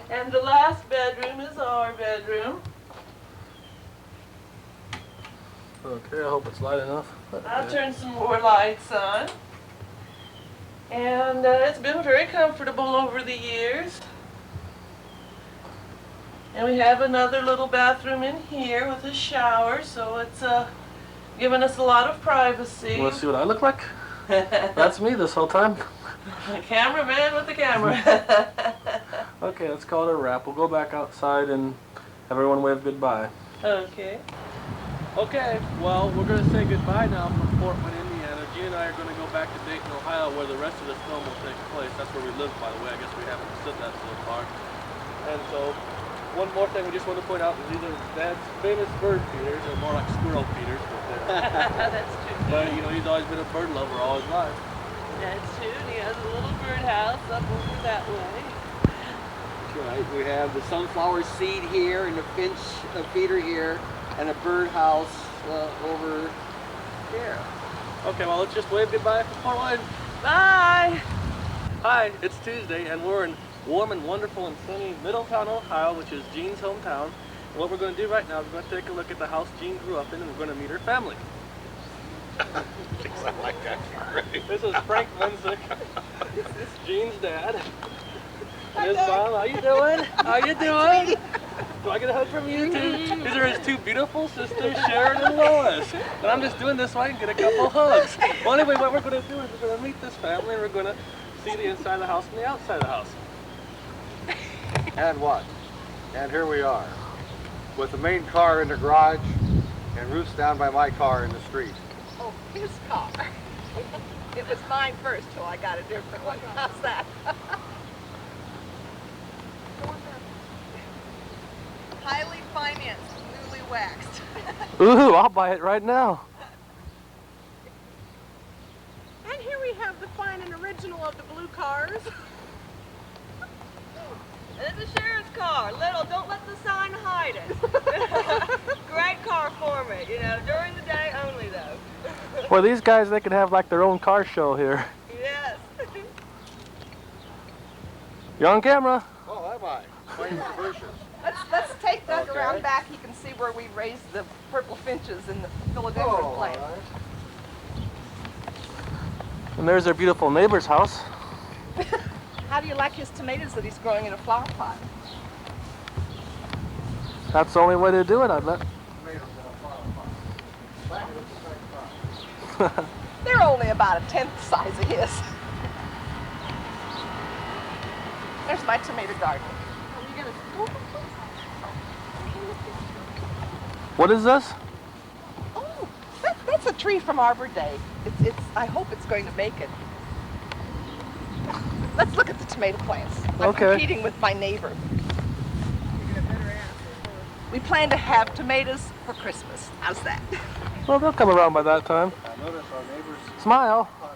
Speaker 12: And the last bedroom is our bedroom.
Speaker 2: Okay, I hope it's light enough.
Speaker 12: I'll turn some more lights on. And it's been very comfortable over the years. And we have another little bathroom in here with a shower, so it's given us a lot of privacy.
Speaker 2: You want to see what I look like? That's me this whole time.
Speaker 12: The cameraman with the camera.
Speaker 2: Okay, let's call it a wrap. We'll go back outside and everyone wave goodbye.
Speaker 12: Okay.
Speaker 2: Okay, well, we're going to say goodbye now from Fort Wayne, Indiana. Gene and I are going to go back to Dayton, Ohio, where the rest of this film will take place. That's where we live, by the way. I guess we haven't said that so far. And so, one more thing we just want to point out is these are Dad's famous bird feeders, or more like squirrel feeders.
Speaker 12: That's true.
Speaker 2: But, you know, he's always been a bird lover all his life.
Speaker 12: That's true. He has a little birdhouse up over that way.
Speaker 13: That's right. We have the sunflower seed here and the finch feeder here and a birdhouse over here.
Speaker 2: Okay, well, let's just wave goodbye from Fort Wayne.
Speaker 12: Bye!
Speaker 2: Hi, it's Tuesday, and we're in warm and wonderful and sunny Middletown, Ohio, which is Jean's hometown. And what we're going to do right now is we're going to take a look at the house Jean grew up in, and we're going to meet her family.
Speaker 10: I like that. Great.
Speaker 2: This is Frank Menzick. This is Jean's dad. And his mom. How you doing? How you doing? Do I get a hug from you too? These are his 2 beautiful sisters, Sharon and Lois. And I'm just doing this so I can get a couple hugs. Well, anyway, what we're going to do is we're going to meet this family, and we're going to see the inside of the house and the outside of the house.
Speaker 13: And what? And here we are, with the main car in the garage and Ruth's down by my car in the street.
Speaker 14: Oh, his car. It was mine first till I got a different one. How's that? Highly financed, newly waxed.
Speaker 2: Ooh, I'll buy it right now.
Speaker 14: cars. And it's a sheriff's car. Little, don't let the sign hide it. Great car for me, you know, during the day only though.
Speaker 2: Well, these guys, they could have like their own car show here.
Speaker 14: Yes.
Speaker 2: You're on camera.
Speaker 13: Oh, am I? Playing with bushes.
Speaker 14: Let's take Doug
Speaker 13: Okay.
Speaker 14: around back. He can see where we raised the purple finches in the philodendron plant.
Speaker 13: All right.
Speaker 2: And there's their beautiful neighbor's house.
Speaker 14: How do you like his tomatoes that he's growing in a flower pot?
Speaker 2: That's the only way to do it, I bet.
Speaker 13: Tomatoes in a flower pot. Back with the same pot.
Speaker 14: They're only about a tenth the size of his. There's my tomato garden.
Speaker 2: What is this?
Speaker 14: Oh, that's a tree from Arbor Day. I hope it's going to make it. Let's look at the tomato plants. I'm
Speaker 2: Okay.
Speaker 14: competing with my neighbor. We plan to have tomatoes for Christmas. How's that?
Speaker 2: Well, they'll come around by that time.
Speaker 13: I notice our neighbors
Speaker 2: Smile.
Speaker 13: pots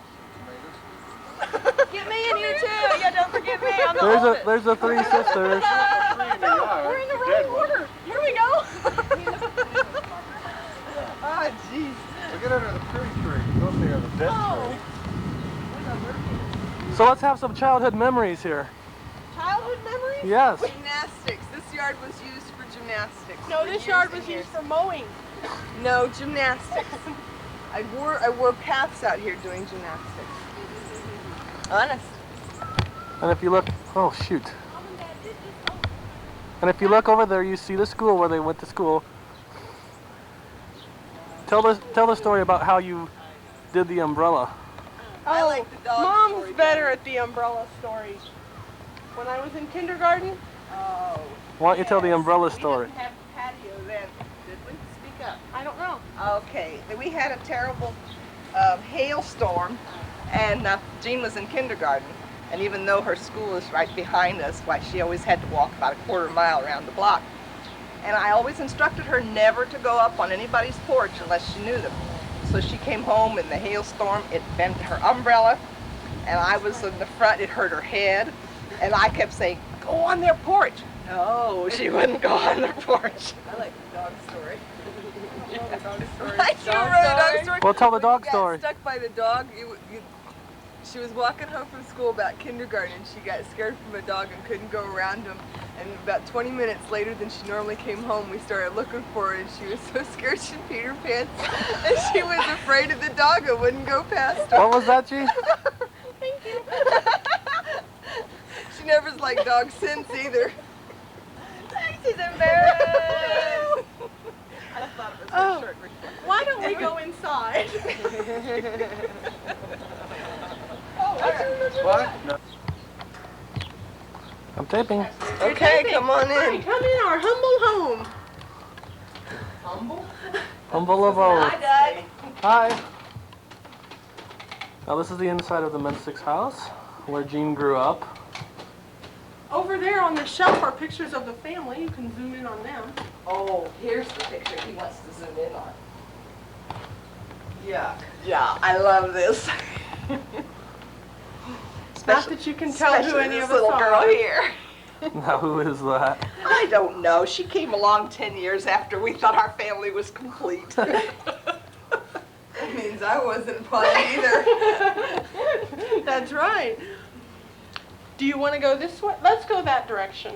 Speaker 13: of tomatoes.
Speaker 14: Get me in here too. Yeah, don't forget me. I'm the oldest.
Speaker 2: There's the three sisters.
Speaker 14: We're in the wrong order. Here we go. Oh, jeez.
Speaker 13: We'll get under the pretty tree. Go up there, the dead tree.
Speaker 2: So let's have some childhood memories here.
Speaker 14: Childhood memories?
Speaker 2: Yes.
Speaker 14: Gymnastics. This yard was used for gymnastics.
Speaker 5: No,
Speaker 14: for
Speaker 5: this
Speaker 14: years
Speaker 5: yard
Speaker 14: and
Speaker 5: was
Speaker 14: years.
Speaker 5: used for mowing.
Speaker 14: No, gymnastics. I wore paths out here doing gymnastics. Honest.
Speaker 2: And if you look, oh shoot. And if you look over there, you see the school where they went to school. Tell the story about how you did the umbrella.
Speaker 14: I like the dog
Speaker 5: Mom's
Speaker 14: story
Speaker 5: better
Speaker 14: better.
Speaker 5: at the umbrella story. When I was in kindergarten,
Speaker 14: Oh.
Speaker 2: Why don't you tell the umbrella story?
Speaker 14: We didn't have patio then, did we? Speak up.
Speaker 5: I don't know.
Speaker 14: Okay, we had a terrible hailstorm, and Jean was in kindergarten. And even though her school is right behind us, why she always had to walk about a quarter mile around the block. And I always instructed her never to go up on anybody's porch unless she knew them. So she came home in the hailstorm, it bent her umbrella, and I was in the front, it hurt her head, and I kept saying, go on their porch. No, she wouldn't go on their porch. I like the dog story. I do remember the dog story.
Speaker 2: Well, tell the dog
Speaker 14: When you
Speaker 2: story.
Speaker 14: got stuck by the dog, she was walking home from school about kindergarten, and she got scared from a dog and couldn't go around him. And about 20 minutes later than she normally came home, we started looking for her, and she was so scared she peed her pants, and she was afraid of the dog and wouldn't go past her.
Speaker 2: What was that, G?
Speaker 14: Thank you. She never's like dogs since either. She's embarrassed. I thought it was a short recording.
Speaker 5: Why don't we go inside?
Speaker 13: What? No.
Speaker 2: I'm taping.
Speaker 14: Okay, come on
Speaker 5: Hi,
Speaker 14: in.
Speaker 5: come in our humble home.
Speaker 14: Humble?
Speaker 2: Humble of old.
Speaker 14: Hi, Doug.
Speaker 2: Hi. Now this is the inside of the Menstick's house, where Jean grew up.
Speaker 5: Over there on the shelf are pictures of the family. You can zoom in on them.
Speaker 14: Oh, here's the picture he wants to zoom in on. Yuck. Yeah, I love this.
Speaker 5: Not that you can tell who
Speaker 14: Especially
Speaker 5: any
Speaker 14: this
Speaker 5: of us
Speaker 14: little girl
Speaker 5: are.
Speaker 14: here.
Speaker 2: Now who is that?
Speaker 14: I don't know. She came along 10 years after we thought our family was complete. That means I wasn't playing either.
Speaker 5: That's right. Do you want to go this way? Let's go that direction.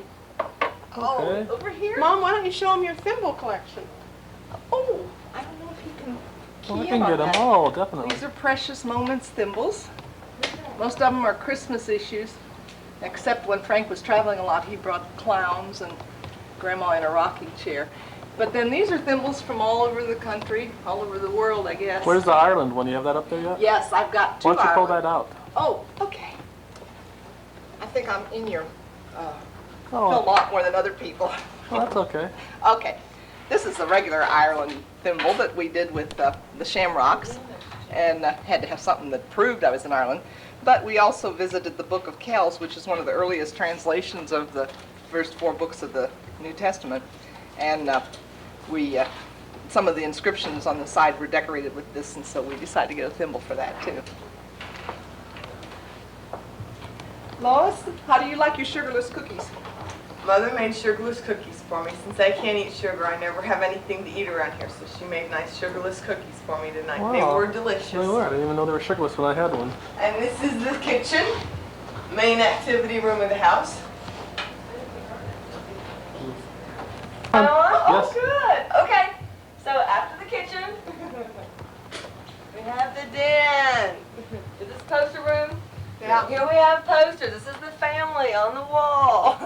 Speaker 14: Oh,
Speaker 2: Okay.
Speaker 14: over here?
Speaker 5: Mom, why don't you show him your thimble collection?
Speaker 14: Oh, I don't know if he can
Speaker 2: Well, we
Speaker 14: key
Speaker 2: can
Speaker 14: in on
Speaker 2: get them
Speaker 14: that.
Speaker 2: all, definitely.
Speaker 14: These are Precious Moments thimbles. Most of them are Christmas issues, except when Frank was traveling a lot, he brought clowns and Grandma in a rocking chair. But then these are thimbles from all over the country, all over the world, I guess.
Speaker 2: Where's the Ireland one? You have that up there yet?
Speaker 14: Yes, I've got two
Speaker 2: Why don't you pull
Speaker 14: Ireland.
Speaker 2: that out?
Speaker 14: Oh, okay. I think I'm in your film a
Speaker 2: Oh,
Speaker 14: lot more than other people.
Speaker 2: well, that's okay.
Speaker 14: Okay, this is the regular Ireland thimble that we did with the Shamrocks, and had to have something that proved I was in Ireland. But we also visited the Book of Kells, which is one of the earliest translations of the first 4 books of the New Testament, and some of the inscriptions on the side were decorated with this, and so we decided to get a thimble for that too. Lois, how do you like your sugarless cookies? Mother made sugarless cookies for me. Since I can't eat sugar, I never have anything to eat around here, so she made nice sugarless cookies for me tonight.
Speaker 2: Wow.
Speaker 14: They were delicious.
Speaker 2: They were. I didn't even know they were sugarless when I had one.
Speaker 14: And this is the kitchen, main activity room of the house. Oh,
Speaker 2: Yes.
Speaker 14: good. Okay, so after the kitchen, we have the den. Is this poster room? Yeah. Here we have posters. This is the family on the wall.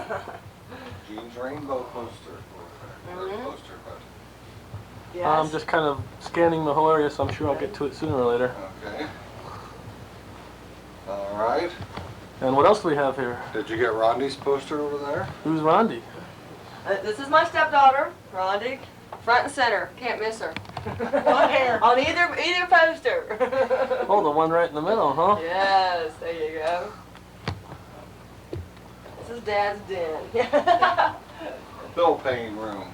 Speaker 10: Jean's rainbow poster. Poster, but
Speaker 14: Yes.
Speaker 2: I'm just kind of scanning the whole area, so I'm sure I'll get to it sooner or later.
Speaker 10: okay. All right.
Speaker 2: And what else do we have here?
Speaker 10: Did you get Rondi's poster over there?
Speaker 2: Who's Rondi?
Speaker 14: This is my stepdaughter, Rondi. Front and center. Can't miss her. On either poster.
Speaker 2: Oh, the one right in the middle, huh?
Speaker 14: Yes, there you go. This is Dad's den.
Speaker 10: Bill paying room.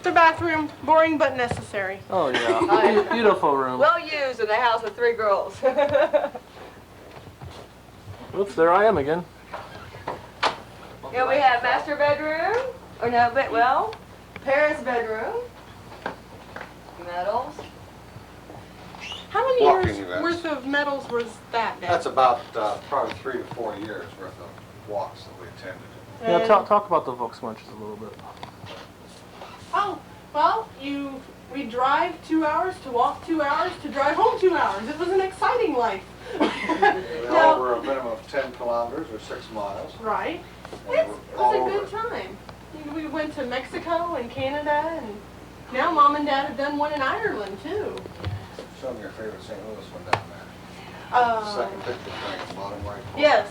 Speaker 5: The bathroom, boring but necessary.
Speaker 2: Oh, yeah. Beautiful room.
Speaker 14: Well used in a house with 3 girls.
Speaker 2: Oops, there I am again.
Speaker 14: Here we have master bedroom, or no, but well, parents' bedroom. Medals.
Speaker 5: How many
Speaker 10: Walking
Speaker 5: years
Speaker 10: events.
Speaker 5: worth of medals was that, Dad?
Speaker 10: That's about probably 3 to 4 years worth of walks that we attended.
Speaker 2: Yeah, talk about the Volksmunches a little bit.
Speaker 5: Oh, well, we drive 2 hours, to walk 2 hours, to drive home 2 hours. It was an exciting life.
Speaker 10: They all were a minimum of 10 kilometers or 6 miles.
Speaker 5: Right.
Speaker 10: And
Speaker 5: It
Speaker 10: we're
Speaker 5: was
Speaker 10: all
Speaker 5: a good
Speaker 10: over.
Speaker 5: time. We went to Mexico and Canada, and now Mom and Dad have done one in Ireland, too.
Speaker 10: Show me your favorite St. Louis one down there. Second picture thing at the bottom right.
Speaker 5: Yes.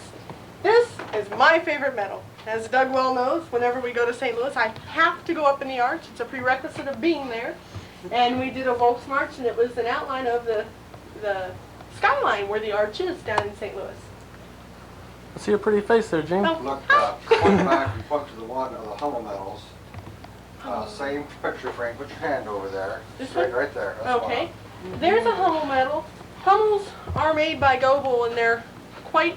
Speaker 5: This is my favorite medal. As Doug well knows, whenever we go to St. Louis, I have to go up in the arch. It's a prerequisite of being there. And we did a Volksmarch, and it was an outline of the skyline where the arch is down in St. Louis.
Speaker 2: I see a pretty face there, Gene.
Speaker 5: Oh.
Speaker 10: Look, point back and point to the one of the Hummel medals. Same picture frame. Put your hand over there.
Speaker 5: This
Speaker 10: Straight
Speaker 5: one?
Speaker 10: right there. That's
Speaker 5: Okay.
Speaker 10: one.
Speaker 5: There's a Hummel medal. Hummels are made by Goebel, and they're quite,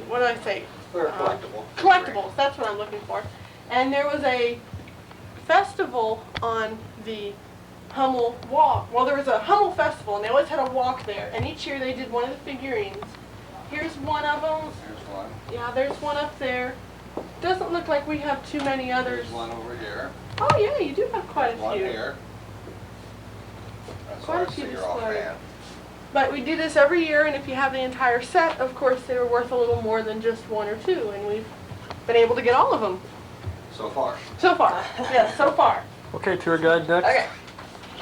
Speaker 5: what do I say?
Speaker 10: They're collectible.
Speaker 5: Collectibles, that's what I'm looking for. And there was a festival on the Hummel walk. Well, there was a Hummel festival, and they always had a walk there. And each year they did one of the figurines. Here's one of them.
Speaker 10: Here's one.
Speaker 5: Yeah, there's one up there. Doesn't look like we have too many others.
Speaker 10: There's one over here.
Speaker 5: Oh yeah, you do have quite a
Speaker 10: One
Speaker 5: few.
Speaker 10: here. That's
Speaker 5: Quite
Speaker 10: why
Speaker 5: a
Speaker 10: I
Speaker 5: few
Speaker 10: see you're
Speaker 5: displayed.
Speaker 10: offhand.
Speaker 5: But we do this every year, and if you have the entire set, of course, they're worth a little more than just 1 or 2, and we've been able to get all of them.
Speaker 10: So far.
Speaker 5: So far. Yes, so far.
Speaker 2: Okay, tour guide next.
Speaker 14: Okay.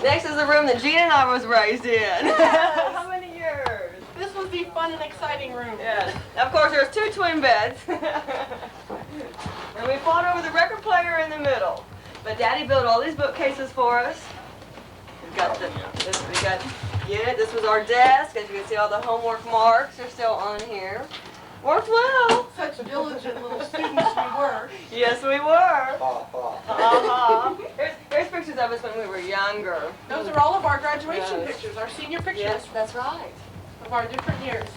Speaker 14: Next is the room that Gene and I was raised in. How many years?
Speaker 5: This was the fun and exciting room.
Speaker 14: Yes. Of course, there's 2 twin beds. And we fought over the record player in the middle. But Daddy built all these bookcases for us. This was our desk. As you can see, all the homework marks are still on here. Worked well.
Speaker 5: Such diligent little students we were.
Speaker 14: Yes, we were. Here's pictures of us when we were younger.
Speaker 5: Those are all of our graduation
Speaker 14: Yes.
Speaker 5: pictures, our senior pictures.
Speaker 14: Yes, that's right.
Speaker 5: Of our different years.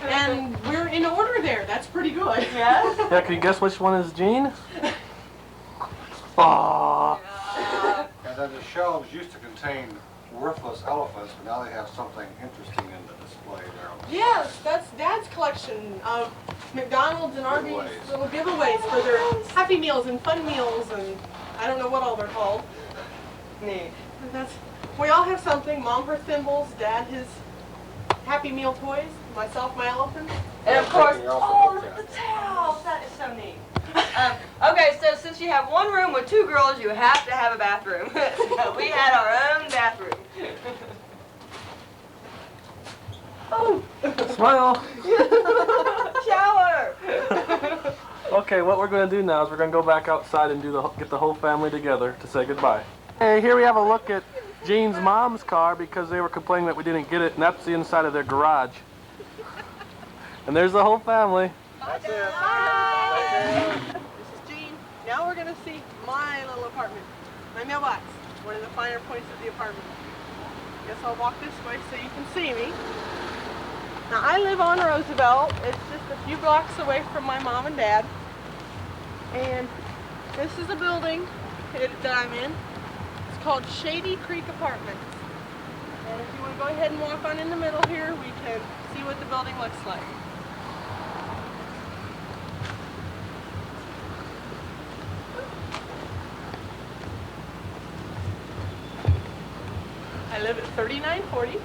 Speaker 5: And we're in order there. That's pretty good.
Speaker 14: Yes.
Speaker 2: Yeah, can you guess which one is Gene? Aww.
Speaker 10: And then the shelves used to contain worthless elephants, but now they have something interesting in the display there. On the
Speaker 5: Yes,
Speaker 10: side.
Speaker 5: that's Dad's collection of McDonald's and Arby's
Speaker 10: Giveaways.
Speaker 5: little giveaways for their Happy Meals and Fun Meals, and I don't know what all they're called.
Speaker 14: Neat.
Speaker 5: And that's, we all have something. Mom her thimbles, Dad his Happy Meal toys, myself my elephant.
Speaker 14: And of course,
Speaker 10: Taking off
Speaker 14: all
Speaker 10: the
Speaker 14: of
Speaker 10: book
Speaker 14: the towels. That is so neat. Okay, so since you have one room with 2 girls, you have to have a bathroom. So we had our own bathroom.
Speaker 5: Oh!
Speaker 2: Smile.
Speaker 14: Shower.
Speaker 2: Okay, what we're going to do now is we're going to go back outside and get the whole family together to say goodbye. Hey, here we have a look at Gene's mom's car because they were complaining that we didn't get it, and that's the inside of their garage. And there's the whole family.
Speaker 10: That's it.
Speaker 5: This is Jean. Now we're going to see my little apartment. My mailbox. One of the finer points of the apartment. Guess I'll walk this way so you can see me.
Speaker 12: Now I live on Roosevelt. It's just a few blocks away from my mom and dad. And this is a building that I'm in. It's called Shady Creek Apartments. And if you want to go ahead and walk on in the middle here, we can see what the building looks like. I live at 3940.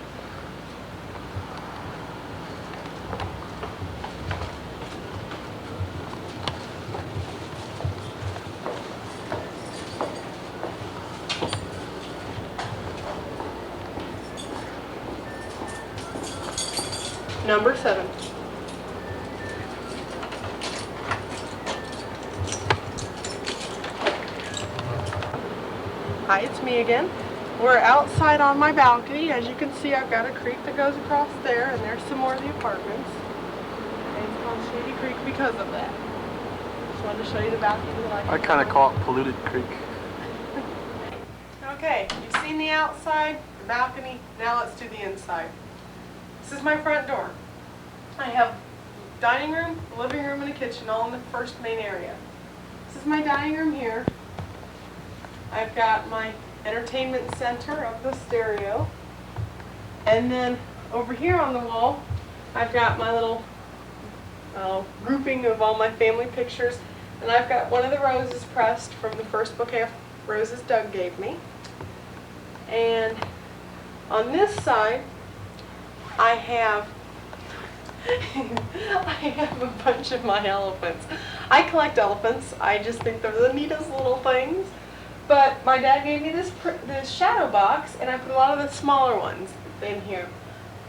Speaker 12: Number 7. Hi, it's me again. We're outside on my balcony. As you can see, I've got a creek that goes across there, and there's some more of the apartments. And it's called Shady Creek because of that. Just wanted to show you the balcony.
Speaker 2: I kind of call it Polluted Creek.
Speaker 12: Okay, you've seen the outside, the balcony. Now let's do the inside. This is my front door. I have dining room, living room, and a kitchen all in the first main area. This is my dining room here. I've got my entertainment center of the stereo. And then over here on the wall, I've got my little grouping of all my family pictures. And I've got one of the roses pressed from the first bouquet of roses Doug gave me. And on this side, I have a bunch of my elephants. I collect elephants. I just think they're the neatest little things. But my dad gave me this shadow box, and I put a lot of the smaller ones in here.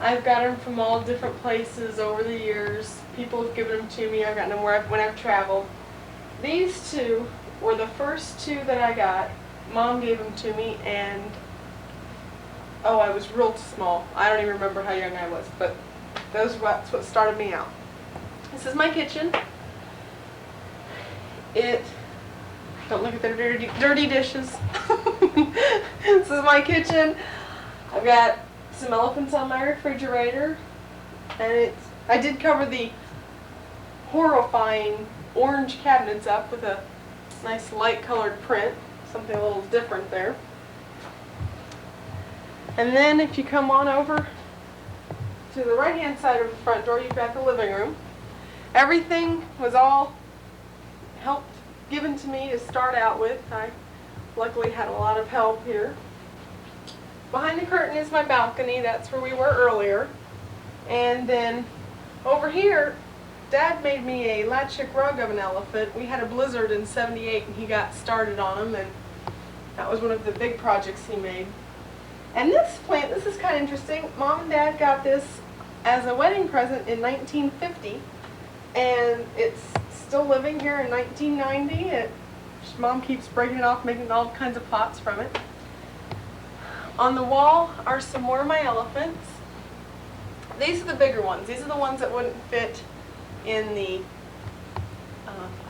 Speaker 12: I've got them from all different places over the years. People have given them to me. I've gotten them when I've traveled. These two were the first two that I got. Mom gave them to me, and oh, I was real small. I don't even remember how young I was, but that's what started me out. This is my kitchen. Don't look at the dirty dishes. This is my kitchen. I've got some elephants on my refrigerator, and I did cover the horrifying orange cabinets up with a nice light colored print, something a little different there. And then if you come on over to the right hand side of the front door, you've got the living room. Everything was all given to me to start out with. I luckily had a lot of help here. Behind the curtain is my balcony. That's where we were earlier. And then over here, Dad made me a latchik rug of an elephant. We had a blizzard in '78 and he got started on them, and that was one of the big projects he made. And this plant, this is kind of interesting. Mom and Dad got this as a wedding present in 1950, and it's still living here in 1990. Mom keeps breaking it off, making all kinds of pots from it. On the wall are some more of my elephants. These are the bigger ones. These are the ones that wouldn't fit in the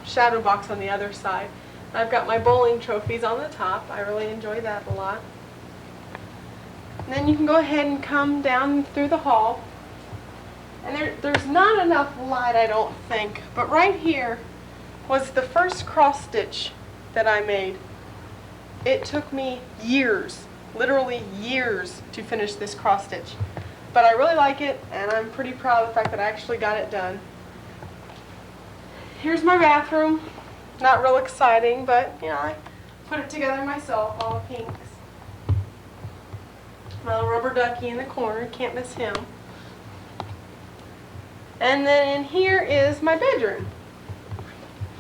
Speaker 12: shadow box on the other side. I've got my bowling trophies on the top. I really enjoy that a lot. And then you can go ahead and come down through the hall. And there's not enough light, I don't think, but right here was the first cross stitch that I made. It took me years, literally years, to finish this cross stitch. But I really like it, and I'm pretty proud of the fact that I actually got it done. Here's my bathroom. Not real exciting, but you know, I put it together myself, all the pinks. My little rubber ducky in the corner, can't miss him. And then in here is my bedroom.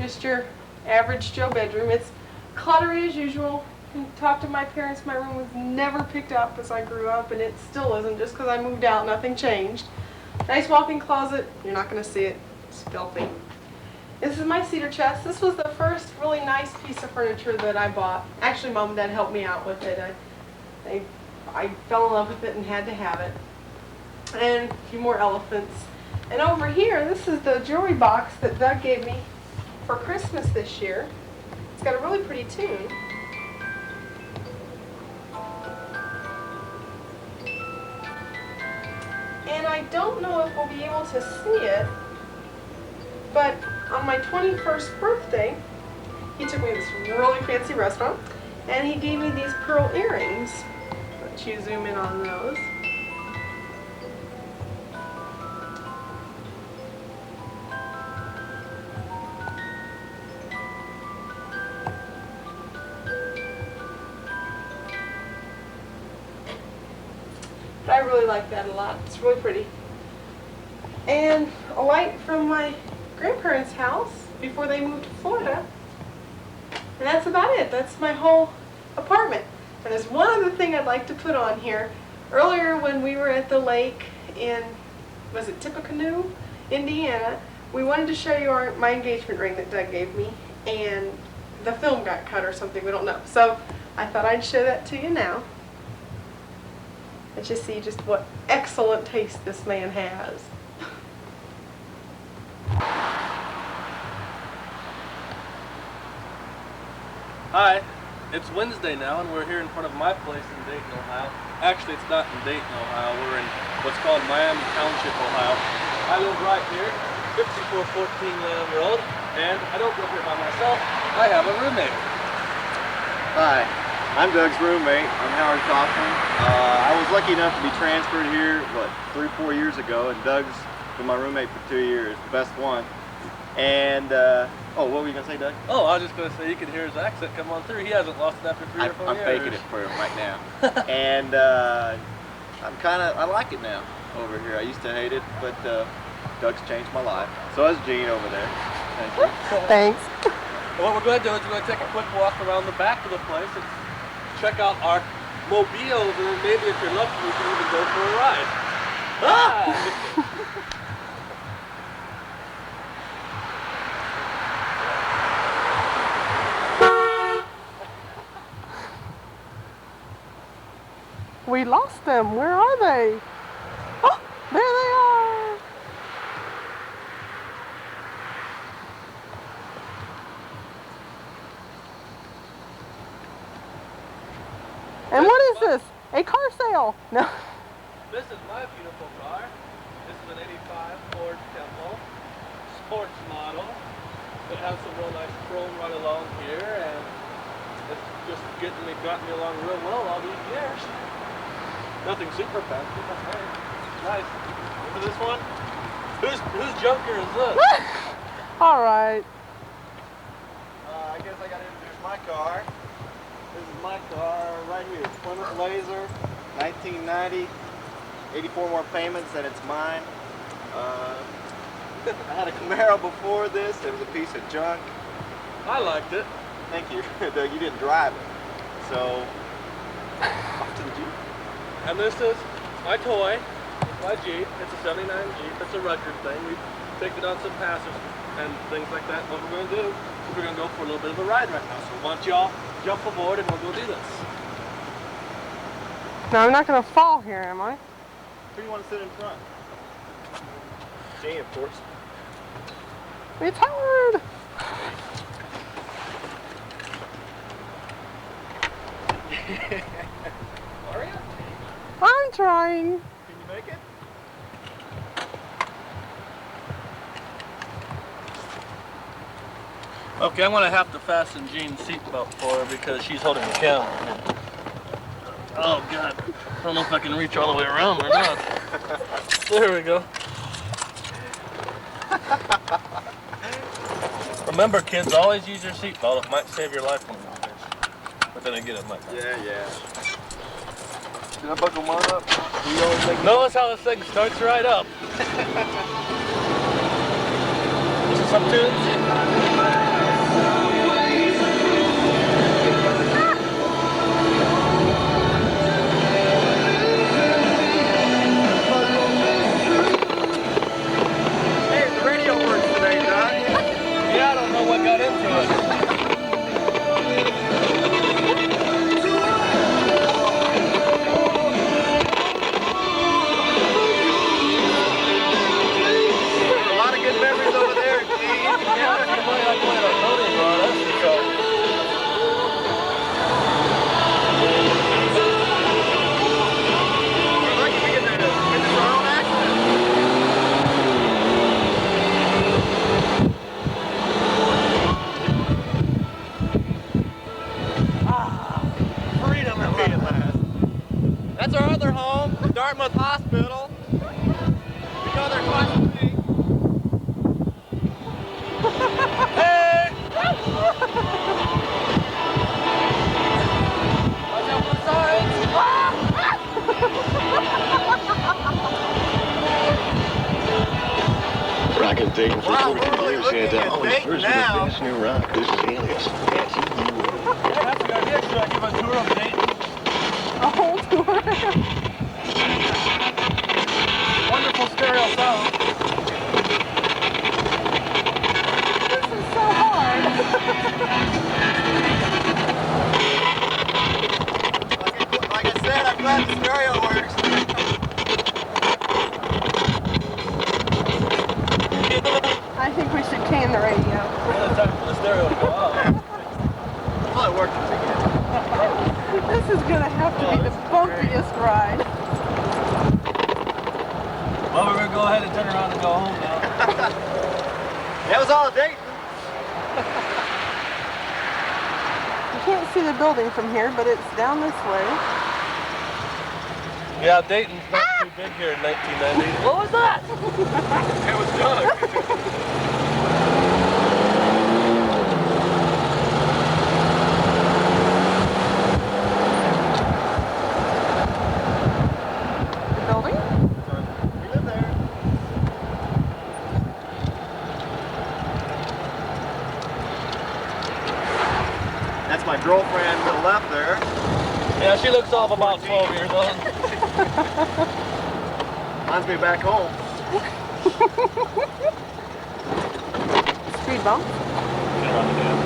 Speaker 12: Just your average Joe bedroom. It's cluttery as usual. You can talk to my parents. My room was never picked up as I grew up, and it still isn't. Just because I moved out, nothing changed. Nice walk-in closet. You're not going to see it. It's filthy. This is my cedar chest. This was the first really nice piece of furniture that I bought. Actually, Mom and Dad helped me out with it. I fell in love with it and had to have it. And a few more elephants. And over here, this is the jewelry box that Doug gave me for Christmas this year. It's got a really pretty tune.
Speaker 6: And I don't know if we'll be able to see it, but on my 21st birthday, he took me to this really fancy restaurant, and he gave me these pearl earrings. Let you zoom in on those. But I really like that a lot. It's really pretty. And a light from my grandparents' house before they moved to Florida. And that's about it. That's my whole apartment. And there's one other thing I'd like to put on here. Earlier when we were at the lake in, was it Tippecanoe, Indiana, we wanted to show you my engagement ring that Doug gave me, and the film got cut or something, we don't know. So I thought I'd show that to you now. Let's just see just what excellent taste this man has.
Speaker 2: Hi, it's Wednesday now, and we're here in front of my place in Dayton, Ohio. Actually, it's not in Dayton, Ohio. We're in what's called Miami Township, Ohio. I live right here, 5414 Lamb Road, and I don't live here by myself. I have a roommate.
Speaker 15: Hi, I'm Doug's roommate. I'm Howard Kaufman. I was lucky enough to be transferred here, 3-4 years ago, and Doug's been my roommate for 2 years, the best one. And, oh, what were you going to say, Doug?
Speaker 2: Oh, I was just going to say you can hear his accent come on through. He hasn't lost it after 3 or 4 years.
Speaker 15: I'm faking it for him right now. And I like it now over here. I used to hate it, but Doug's changed my life. So has Gene over there. Thank you.
Speaker 2: Thanks. What we're going to do is we're going to take a quick walk around the back of the place and check out our mobiles, and then maybe if you're lucky, we can even go for a ride. Ah!
Speaker 12: We lost them. Where are they? Oh, there they are. And what is this? A car sale? No.
Speaker 2: This is my beautiful car. This is an 85 Ford Tempo, sports model. It has some real nice chrome right along here, and it's just got me along real well all these years. Nothing super fancy, but hey, nice. Look at this one. Whose junker is this?
Speaker 12: All right.
Speaker 15: I guess I got to introduce my car. This is my car right here. Plymouth Laser, 1990. 84 more payments and it's mine. I had a Camaro before this. It was a piece of junk.
Speaker 2: I liked it.
Speaker 15: Thank you. Doug, you didn't drive it. So, off to the Jeep.
Speaker 2: And this is my toy. It's my Jeep. It's a 79 Jeep. It's a record thing. We've taken it on some passes and things like that. What we're going to do is we're going to go for a little bit of a ride right now. So why don't y'all jump aboard and we'll go do this.
Speaker 12: Now I'm not going to fall here, am I?
Speaker 15: Who do you want to sit in front? Jane, of course.
Speaker 12: It's Howard.
Speaker 15: Are you?
Speaker 12: I'm trying.
Speaker 15: Can you make it?
Speaker 2: Okay, I'm going to have to fasten Jean's seatbelt for her because she's holding the camera. Oh, God. I don't know if I can reach all the way around or not. There we go. Remember, kids, always use your seatbelt. It might save your life when you're fish. But then again, it might not.
Speaker 15: Yeah. Did I buckle mine up?
Speaker 2: Notice how this thing starts right up. Listen to some tunes.
Speaker 16: rock at Dayton for
Speaker 15: Wow,
Speaker 16: 42
Speaker 15: we're
Speaker 16: years,
Speaker 15: looking
Speaker 16: and
Speaker 15: at
Speaker 16: always
Speaker 15: Dayton
Speaker 16: first with
Speaker 15: now.
Speaker 16: the best new rock. This is Alias.
Speaker 2: That's a good idea. Should I give a tour of Dayton?
Speaker 5: A whole tour.
Speaker 2: Wonderful stereo sound.
Speaker 5: This is so hard.
Speaker 15: Like I said, I'm glad the stereo works.
Speaker 5: I think we should can the radio.
Speaker 2: Well, it's time for the stereo to go out.
Speaker 15: Well, it worked again.
Speaker 5: This is going to have to be the bumpiest ride.
Speaker 2: Well, we're going to go ahead and turn around and go home now.
Speaker 15: That was all Dayton.
Speaker 5: You can't see the building from here, but it's down this way.
Speaker 2: Yeah, Dayton's not too big here in 1990. What was that? It was Doug.
Speaker 15: That's my girlfriend to the left there.
Speaker 2: Yeah, she looks off about 12 years old.
Speaker 15: Reminds me back home.
Speaker 5: Speed bump.
Speaker 2: Get around the dam.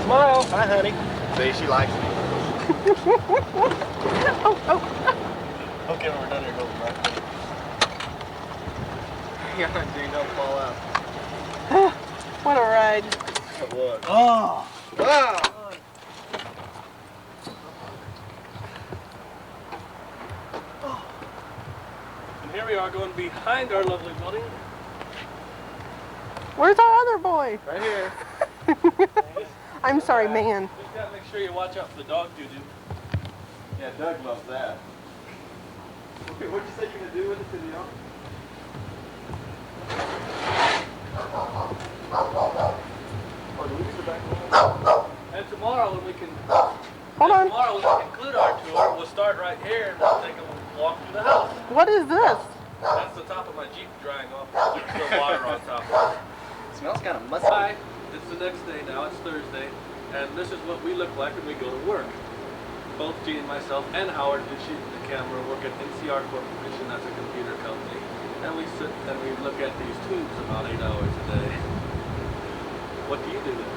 Speaker 2: Smile.
Speaker 15: Hi, honey. See, she likes me.
Speaker 2: Okay, when we're done here, go back.
Speaker 15: Yeah, Jane, don't fall out.
Speaker 5: What a ride.
Speaker 15: It was.
Speaker 2: Oh.
Speaker 15: Wow.
Speaker 2: And here we are going behind our lovely building.
Speaker 5: Where's our other boy?
Speaker 2: Right here.
Speaker 5: I'm sorry, man.
Speaker 2: Just gotta make sure you watch out for the dog doo-doo.
Speaker 15: Yeah, Doug loves that. Okay, what'd you say you're gonna do with it to the office?
Speaker 2: Or do we use the back door? And tomorrow when we can Tomorrow when we conclude our tour, we'll start right here and we'll take a walk through the house.
Speaker 5: What is this?
Speaker 2: That's the top of my Jeep drying off. There's still water on top of it.
Speaker 15: It smells kind of musty.
Speaker 2: Hi, it's the next day now, it's Thursday, and this is what we look like when we go to work. Both Gene, myself, and Howard do shoot the camera, work at NCR Corporation, that's a computer company. And we sit and we look at these tubes about 8 hours a day. What do you do then?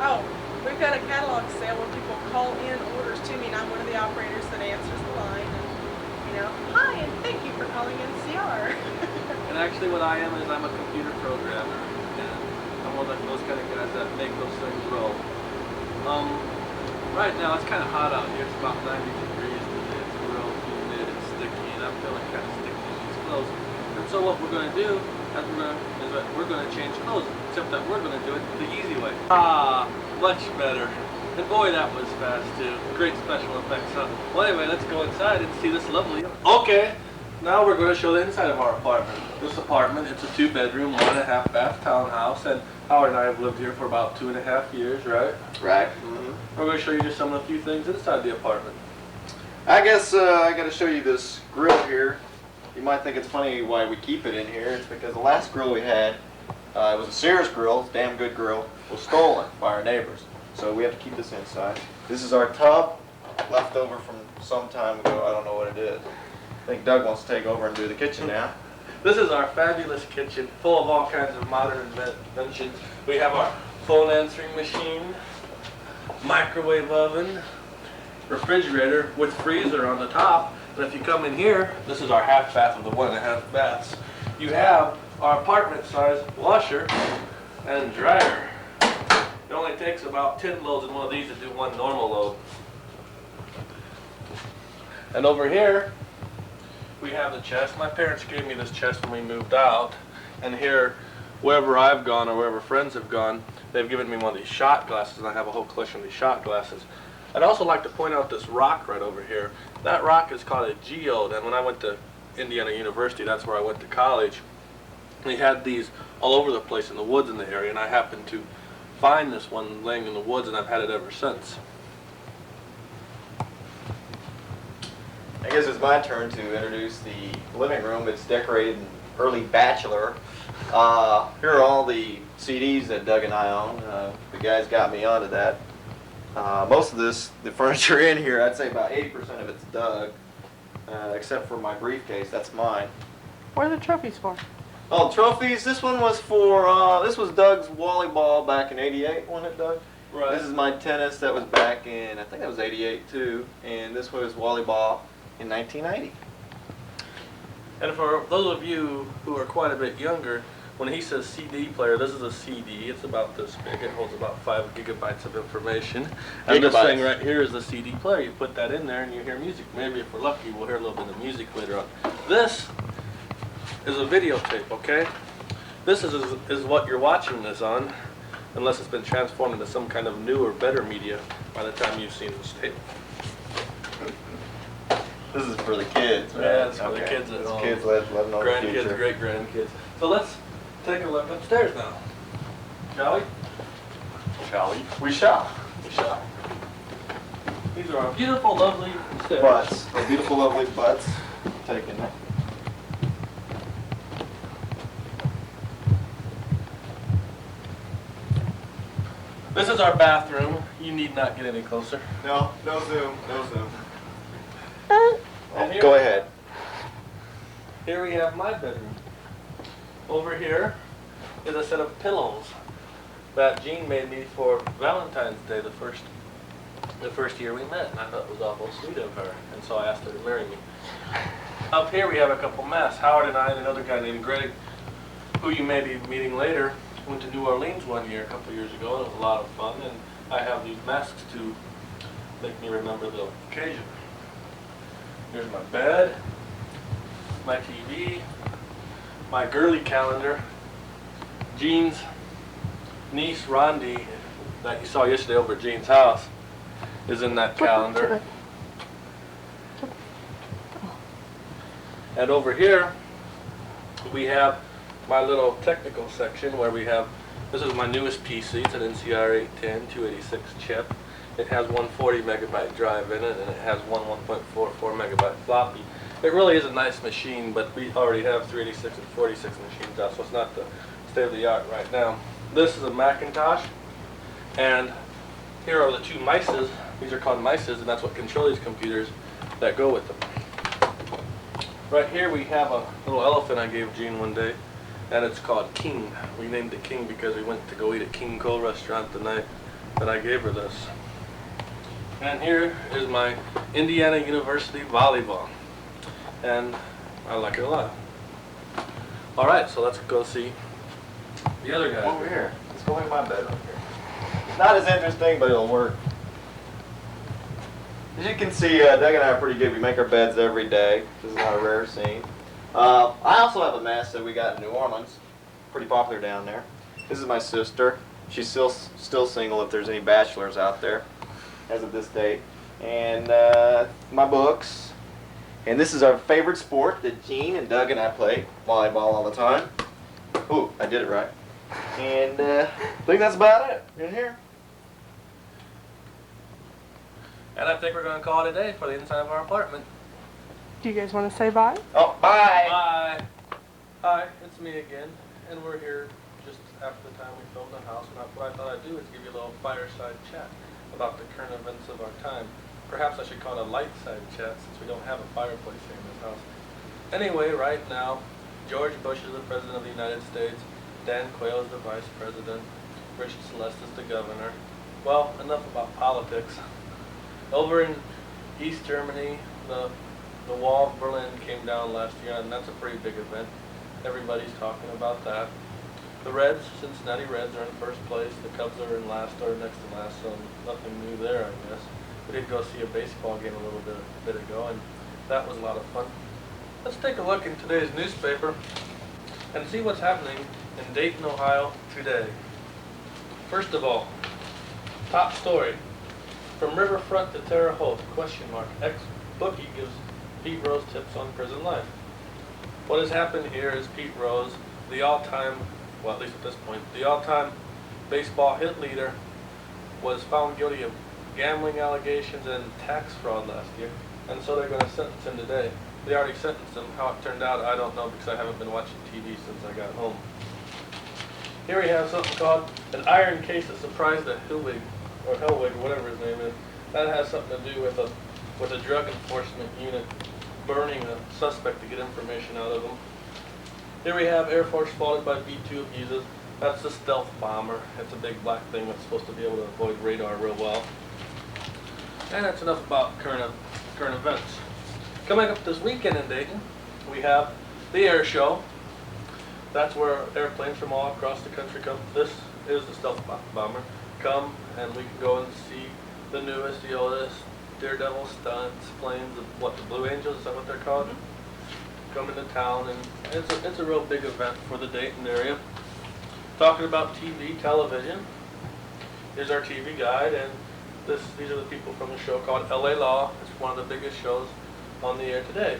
Speaker 6: Oh, we've got a catalog sale where people call in orders to me, and I'm one of the operators that answers the line. And, you know, hi, and thank you for calling NCR.
Speaker 2: And actually what I am is I'm a computer programmer. And I'm one of those kind of guys that make those things roll. Right now it's kind of hot out here. It's about 90 degrees today. It's real humid and sticky, and I'm feeling kind of sticky in these clothes. And so what we're going to do is we're going to change clothes, except that we're going to do it the easy way. Ah, much better. And boy, that was fast too. Great special effects, huh? Well, anyway, let's go inside and see this lovely. Okay, now we're going to show the inside of our apartment. This apartment, it's a 2-bedroom, 1.5 bath townhouse, and Howard and I have lived here for about 2.5 years, right?
Speaker 15: Right.
Speaker 2: We're going to show you just some of the few things inside the apartment.
Speaker 15: I guess I got to show you this grill here. You might think it's funny why we keep it in here. It's because the last grill we had, it was a Sears grill, damn good grill, was stolen by our neighbors. So we have to keep this inside. This is our tub, left over from some time ago. I don't know what it is. I think Doug wants to take over and do the kitchen now.
Speaker 2: This is our fabulous kitchen, full of all kinds of modern inventions. We have our phone answering machine, microwave oven, refrigerator with freezer on the top. And if you come in here, this is our half bath of the 1.5 baths. You have our apartment size washer and dryer. It only takes about 10 loads in one of these to do one normal load. And over here, we have the chest. My parents gave me this chest when we moved out. And here, wherever I've gone or wherever friends have gone, they've given me one of these shot glasses, and I have a whole collection of these shot glasses. I'd also like to point out this rock right over here. That rock is called a geode, and when I went to Indiana University, that's where I went to college, they had these all over the place in the woods in the area, and I happened to find this one laying in the woods, and I've had it ever since.
Speaker 15: I guess it's my turn to introduce the living room. It's decorated in early bachelor. Here are all the CDs that Doug and I own. The guys got me onto that. Most of the furniture in here, I'd say about 80% of it's Doug, except for my briefcase. That's mine.
Speaker 6: What are the trophies for?
Speaker 15: Oh, trophies. This one was for, this was Doug's volleyball back in '88, wasn't it, Doug?
Speaker 1: Right.
Speaker 15: This is my tennis. That was back in, I think that was '88 too. And this was volleyball in 1990.
Speaker 1: And for those of you who are quite a bit younger, when he says CD player, this is a CD. It's about this big. It holds about 5 gigabytes of information. And this thing right here is the CD player. You put that in there and you hear music. Maybe if we're lucky, we'll hear a little bit of music later on. This is a videotape, okay? This is what you're watching this on, unless it's been transformed into some kind of newer, better media by the time you've seen this tape.
Speaker 15: This is for the kids, right?
Speaker 1: Yeah, it's for the kids at home.
Speaker 15: Kids let know the
Speaker 1: grandkids,
Speaker 15: future.
Speaker 1: great-grandkids. So let's take a look upstairs now. Shall we?
Speaker 15: Shall we? We shall.
Speaker 1: We shall. These are our beautiful, lovely stairs.
Speaker 15: Butts. Our beautiful, lovely butts. Taking it.
Speaker 1: This is our bathroom. You need not get any closer.
Speaker 15: No, no zoom, no zoom.
Speaker 1: And here,
Speaker 15: Go ahead.
Speaker 1: Here we have my bedroom. Over here is a set of pillows that Jean made me for Valentine's Day, the first year we met, and I thought it was awful sweet of her, and so I asked her to marry me. Up here we have a couple masks. Howard and I and another guy named Greg, who you may be meeting later, went to New Orleans one year, a couple years ago, and it was a lot of fun, and I have these masks to make me remember the occasion. Here's my bed, my TV, my girly calendar, Jean's niece, Rondi, that you saw yesterday over at Jean's house, is in that calendar. And over here, we have my little technical section where we have, this is my newest PC, it's an NCR 810 286 chip. It has one 40 megabyte drive in it, and it has one 1.44 megabyte floppy. It really is a nice machine, but we already have 386 and 46 machines out, so it's not the state of the art right now. This is a Macintosh, and here are the two mices. These are called mices, and that's what control these computers that go with them. Right here we have a little elephant I gave Jean one day, and it's called King. We named it King because we went to go eat at King Cole restaurant the night that I gave her this. And here is my Indiana University volleyball, and I like it a lot. All right, so let's go see the other guy.
Speaker 15: Over here. Let's go in my bedroom here. It's not as interesting, but it'll work. As you can see, Doug and I are pretty good. We make our beds every day. This is not a rare scene. I also have a mask that we got in New Orleans. Pretty popular down there. This is my sister. She's still single if there's any bachelors out there as of this date. And my books. And this is our favorite sport that Jean and Doug and I play, volleyball all the time. Ooh, I did it right. And I think that's about it in here.
Speaker 1: And I think we're going to call it a day for the inside of our apartment.
Speaker 6: Do you guys want to say bye?
Speaker 15: Oh, bye!
Speaker 1: Bye! Hi, it's me again, and we're here just after the time we filmed the house, and what I thought I'd do is give you a little fireside chat about the current events of our time. Perhaps I should call it a light side chat, since we don't have a fireplace here in this house. Anyway, right now, George Bush is the President of the United States, Dan Quayle is the Vice President, Richard Celeste is the Governor. Well, enough about politics. Over in East Germany, the wall of Berlin came down last year, and that's a pretty big event. Everybody's talking about that. The Reds, Cincinnati Reds, are in first place. The Cubs are in last or next to last, so nothing new there, I guess. We did go see a baseball game a little bit ago, and that was a lot of fun. Let's take a look in today's newspaper and see what's happening in Dayton, Ohio today. First of all, top story. From Riverfront to Terre Haute, question mark. Ex-bookie gives Pete Rose tips on prison life. What has happened here is Pete Rose, the all-time, well at least at this point, the all-time baseball hit leader, was found guilty of gambling allegations and tax fraud last year, and so they're going to sentence him today. they already sentenced him. How it turned out, I don't know because I haven't been watching TV since I got home. Here we have something called an iron case that surprised a Hillwig, or Hellwig, whatever his name is. That has something to do with a drug enforcement unit burning a suspect to get information out of him. Here we have Air Force spotted by B-2 abuses. That's the stealth bomber. It's a big black thing that's supposed to be able to avoid radar real well. And that's enough about current events. Coming up this weekend in Dayton, we have the air show. That's where airplanes from all across the country come. This is the stealth bomber. Come and we can go and see the newest, the oldest Daredevil stunts, planes, what, the Blue Angels, is that what they're called? Come into town, and it's a real big event for the Dayton area. Talking about TV, television, here's our TV guide, and these are the people from the show called LA Law. It's one of the biggest shows on the air today.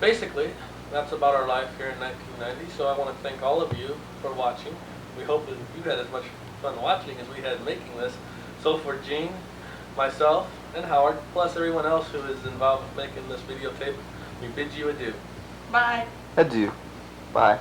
Speaker 1: Basically, that's about our life here in 1990, so I want to thank all of you for watching. We hope that you had as much fun watching as we had making this. So for Gene, myself, and Howard, plus everyone else who is involved with making this videotape, we bid you adieu.
Speaker 12: Bye.
Speaker 2: Adieu. Bye.